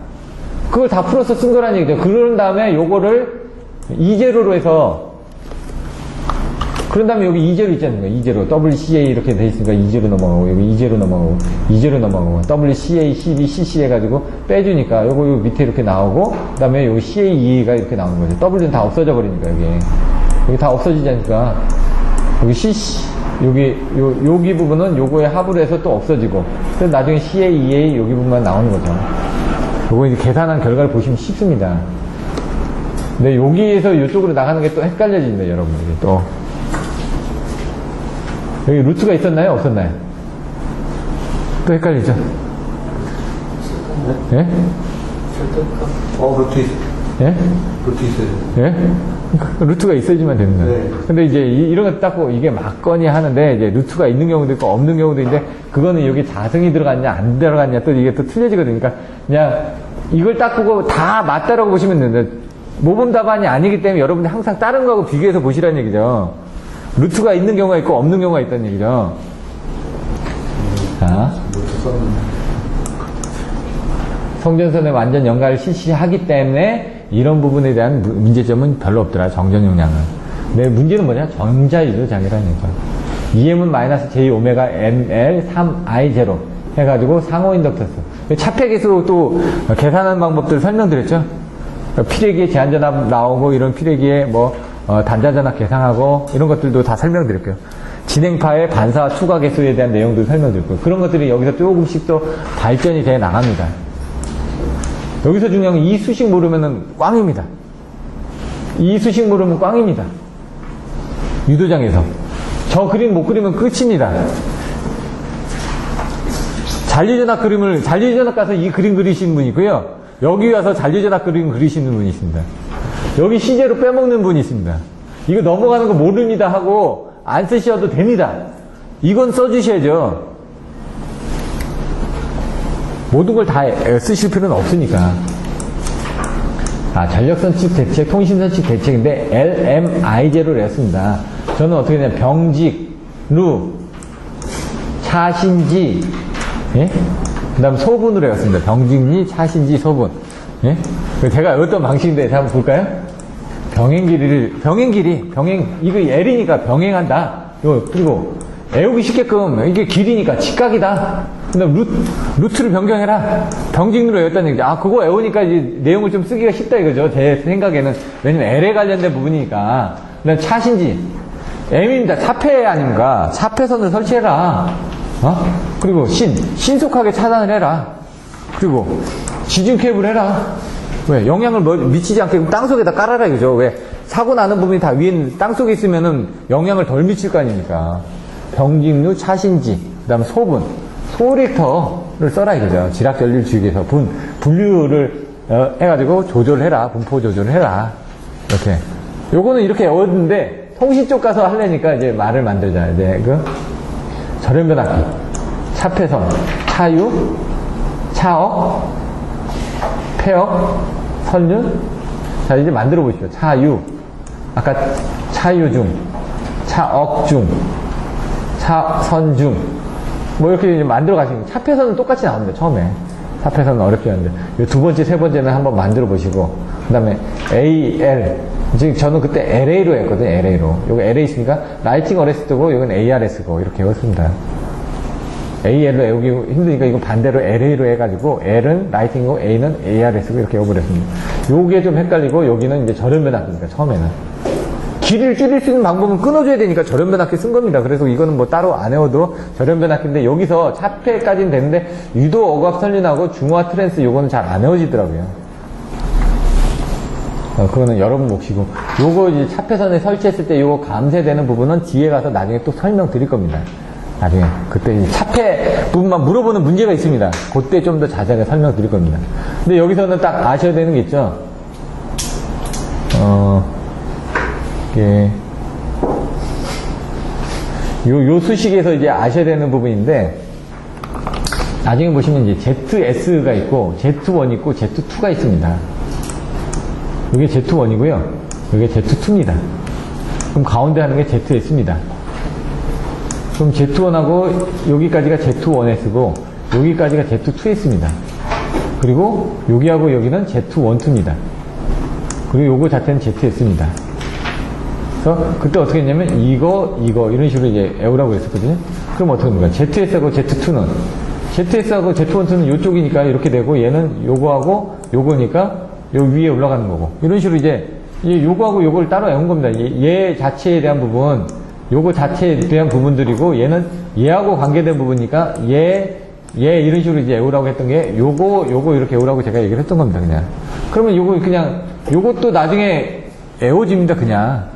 그걸 다 풀어서 쓴 거라는 얘기죠. 그런 다음에 요거를 E0로 해서 그런 다음에 여기 2제로 있지 않습니까? 2제로. WCA 이렇게 돼 있으니까 2제로 넘어가고, 여기 2제로 넘어가고, 2제로 넘어가고, WCA, CB, CC 해가지고 빼주니까, 요거 밑에 이렇게 나오고, 그 다음에 여기 CAE가 이렇게 나오는 거죠. W는 다 없어져 버리니까, 여기 다 없어지지 않습니까? 여기 CC, 여기 부분은 요거에 합을 해서 또 없어지고, 그래서 나중에 CAEA 여기 부분만 나오는 거죠. 요거 이제 계산한 결과를 보시면 쉽습니다. 근데 여기에서 이쪽으로 나가는 게 또 헷갈려집니다, 여러분들이 또. 여기 루트가 있었나요? 없었나요? 또 헷갈리죠? 예? 루트 있어요. 예? 루트 있어요. 예? 루트가 있어야지만 됩니다. 네. 근데 이제 이런 거 닦고 이게 맞거니 하는데 이제 루트가 있는 경우도 있고 없는 경우도 있는데 그거는 여기 자성이 들어갔냐 안 들어갔냐 또 이게 또 틀려지거든요. 그러니까 그냥 이걸 닦고 다 맞다라고 보시면 되는데 모범 답안이 아니기 때문에 여러분들 항상 다른 거하고 비교해서 보시라는 얘기죠. 루트가 있는 경우가 있고 없는 경우가 있다는 얘기죠. 자, 송전선의 완전 연가를 실시하기 때문에 이런 부분에 대한 문제점은 별로 없더라. 정전 용량은. 근데 문제는 뭐냐? 전자유도 장애라는 얘기죠. EM은 마이너스 J 오메가 ML 3I0 해가지고 상호 인덕터스. 차폐기수로 또 계산하는 방법들을 설명드렸죠. 피레기에 제한전압 나오고 이런 피레기에 단자전압 계산하고 이런 것들도 다 설명드릴게요. 진행파의 반사와 투과 개수에 대한 내용도 설명드렸고요. 그런 것들이 여기서 조금씩 또 발전이 돼 나갑니다. 여기서 중요한 건 이 수식 모르면은 꽝입니다. 이 수식 모르면 꽝입니다. 유도장에서. 저 그림 못 그리면 끝입니다. 잔류전압 가서 이 그림 그리신 분이 있고요. 여기 와서 잔류전압 그림 그리시는 분이 있습니다. 여기 시제로 빼먹는 분이 있습니다. 이거 넘어가는 거 모릅니다 하고 안 쓰셔도 됩니다. 이건 써주셔야죠. 모든 걸 다 쓰실 필요는 없으니까. 전력선측 대책, 통신선측 대책인데 LMI0를 했습니다. 저는 어떻게 되냐면 병직, 루, 차신지, 예? 그 다음 소분으로 했습니다. 병직리, 차신지, 소분. 예? 제가 어떤 방식인데 한번 볼까요? 이거 L이니까 병행한다. 그리고 애우기 쉽게끔 이게 길이니까 직각이다. 그다음 루트를 변경해라. 병직루로 외웠다는 얘기죠. 그거 외우니까 이제 내용을 좀 쓰기가 쉽다 이거죠. 제 생각에는. 왜냐면 L에 관련된 부분이니까. 그다음 차신지. M입니다. 차폐 아닙니까? 차폐선을 설치해라. 그리고 신속하게 차단을 해라. 그리고 지진 캡을 해라. 왜? 영향을 미치지 않게 땅속에다 깔아라 이거죠. 왜? 사고 나는 부분이 다 위에 땅속에 있으면은 영향을 덜 미칠 거 아닙니까? 병직류, 차신지, 그 다음에 소분, 소리렉터를 써라 이거죠. 지락전류 주기에서 분류를 해가지고 조절해라. 분포 조절을 해라. 이렇게. 요거는 이렇게 외웠는데 통신 쪽 가서 하려니까 이제 말을 만들자. 이제 절연변압기, 차폐선, 차유, 차억, 폐역, 선륜. 자, 이제 만들어 보십시오. 차유. 아까 차유중, 차억중, 차선중. 이렇게 이제 만들어 가시면, 차폐선은 똑같이 나옵니다. 처음에. 차폐선은 어렵지 않은데. 두 번째, 세 번째는 한번 만들어 보시고. 그 다음에 AL. 지금 저는 그때 LA로 했거든요. LA로. 요거 LA 있으니까 라이팅 어레스트고, 요건 ARS고, 이렇게 외웠습니다. AL로 외우기 힘드니까 이거 반대로 LA로 해가지고 L은 라이팅이고 A는 ARS고 이렇게 외워버렸습니다. 요게 좀 헷갈리고 여기는 이제 절연변압기니까 처음에는. 길이를 줄일 수 있는 방법은 끊어줘야 되니까 절연변압기 쓴 겁니다. 그래서 이거는 따로 안 외워도 절연변압기인데 여기서 차폐까지는 되는데 유도 억압 선륜하고 중화 트랜스 요거는 잘 안 외워지더라고요. 그거는 여러분 몫이고, 요거 이제 차폐선에 설치했을 때 요거 감쇄되는 부분은 뒤에 가서 나중에 또 설명드릴 겁니다. 나중에. 그때 이 차폐 부분만 물어보는 문제가 있습니다. 그때 좀 더 자세하게 설명드릴 겁니다. 근데 여기서는 딱 아셔야 되는 게 있죠. 이게, 요 수식에서 이제 아셔야 되는 부분인데, 나중에 보시면 이제 ZS가 있고, Z1 있고, Z2가 있습니다. 이게 Z1이고요. 이게 Z2입니다. 그럼 가운데 하는 게 ZS입니다. 그럼 Z1하고 여기까지가 Z1S고, 여기까지가 Z2S입니다. 그리고 여기하고 여기는 Z12입니다. 그리고 요거 자체는 ZS입니다. 그래서 그때 어떻게 했냐면 이거 이런 식으로 이제 애우라고 했었거든요. 그럼 어떻게 됩니까? ZS하고 Z2는 ZS하고 Z12는 요쪽이니까 이렇게 되고 얘는 요거하고 요거니까 요 위에 올라가는 거고 이런 식으로 이제 요거하고 요걸 따로 애운 겁니다. 얘 자체에 대한 부분 요거 자체에 대한 부분들이고 얘는 얘하고 관계된 부분이니까 얘 이런 식으로 이제 애우라고 했던 게 요거 이렇게 애우라고 제가 얘기를 했던 겁니다. 그냥 그러면 요거 그냥 요것도 나중에 애워집니다. 그냥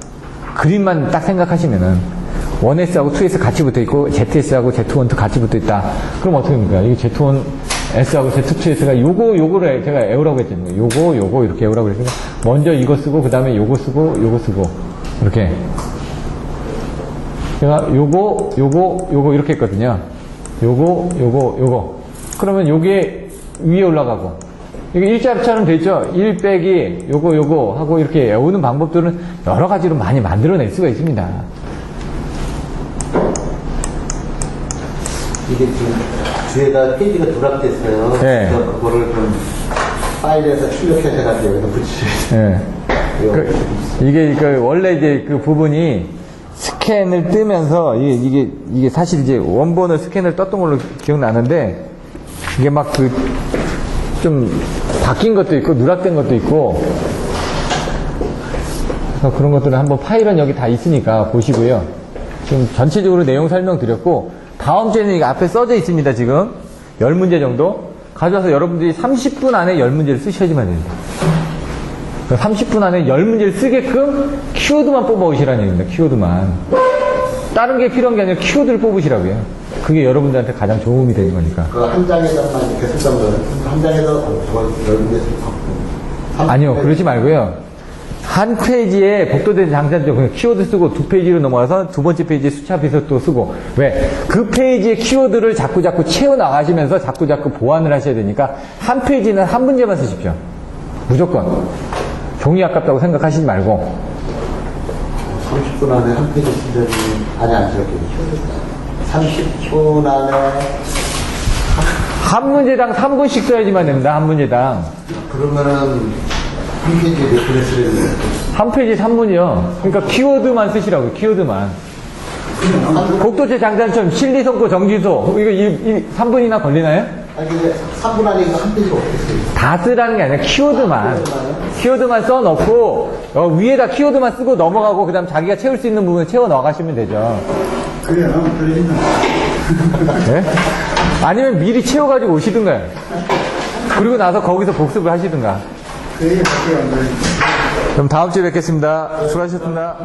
그림만 딱 생각하시면은 1S하고 2S 같이 붙어 있고 ZS하고 Z1도 같이 붙어 있다. 그럼 어떻게 됩니까? 이게 Z1S하고 Z2S가 요거를 제가 애우라고 했잖아요. 요거 이렇게 애우라고 했으니까 먼저 이거 쓰고 그 다음에 요거 쓰고 이렇게 제가 요거 이렇게 했거든요. 요거 그러면 요게 위에 올라가고 이게 일자처럼 되죠. 1 빼기 요거 하고 이렇게 애우는 방법들은 여러 가지로 많이 만들어낼 수가 있습니다. 이게 지금 뒤에가 페이지가 누락됐어요. 네. 그래서 그거를 좀 파일에서 출력해서 여기다 붙이셔야 돼요. 네. 이게 원래 이제 그 부분이 스캔을 뜨면서 이게 사실 이제 원본을 스캔을 떴던 걸로 기억나는데 이게 막 좀 바뀐 것도 있고 누락된 것도 있고 그래서 그런 것들은 한번 파일은 여기 다 있으니까 보시고요. 지금 전체적으로 내용 설명드렸고 다음 주에는 이게 앞에 써져 있습니다. 지금 10문제 정도 가져와서 여러분들이 30분 안에 10문제를 쓰셔야지만 됩니다. 30분 안에 10문제를 쓰게끔 키워드만 뽑아오시라는 얘기입니다. 키워드만. 다른 게 필요한 게 아니라 키워드를 뽑으시라고요. 그게 여러분들한테 가장 도움이 되는 거니까. 그 한 장에서만 이렇게 쓰던 거는 한 장에서 저걸 10개 바꾸고. 아니요, 그러지 말고요. 한 페이지에 복도된 장단점 그냥 키워드 쓰고 두 페이지로 넘어가서 두 번째 페이지에 수차 비서 또 쓰고 왜? 그 페이지의 키워드를 자꾸 채워 나가시면서 자꾸 보완을 하셔야 되니까 한 페이지는 한 문제만 쓰십시오. 무조건. 종이 아깝다고 생각하시지 말고 30분 안에 한 페이지 쓰더니 안 저렇게 30분 안에 한 문제당 3분씩 써야지만 됩니다. 한 문제당. 그러면은 한 페이지에 몇 분을 쓰려야 돼요? 한 페이지 3분이요. 그러니까 키워드만 쓰시라고요. 키워드만. 복도체 장단점, 실리성고, 정지소. 이거 3분이나 걸리나요? 아니 근데 3분 안에 이거 한 페이지가 어떻게 써요? 다 쓰라는 게 아니라 키워드만. 키워드만 써놓고 위에다 키워드만 쓰고 넘어가고 그 다음 자기가 채울 수 있는 부분을 채워 나가시면 되죠. 그래요? 그러시면 네? 아니면 미리 채워가지고 오시든가요. 그리고 나서 거기서 복습을 하시든가. 그래요? 그럼 다음 주에 뵙겠습니다. 수고하셨습니다.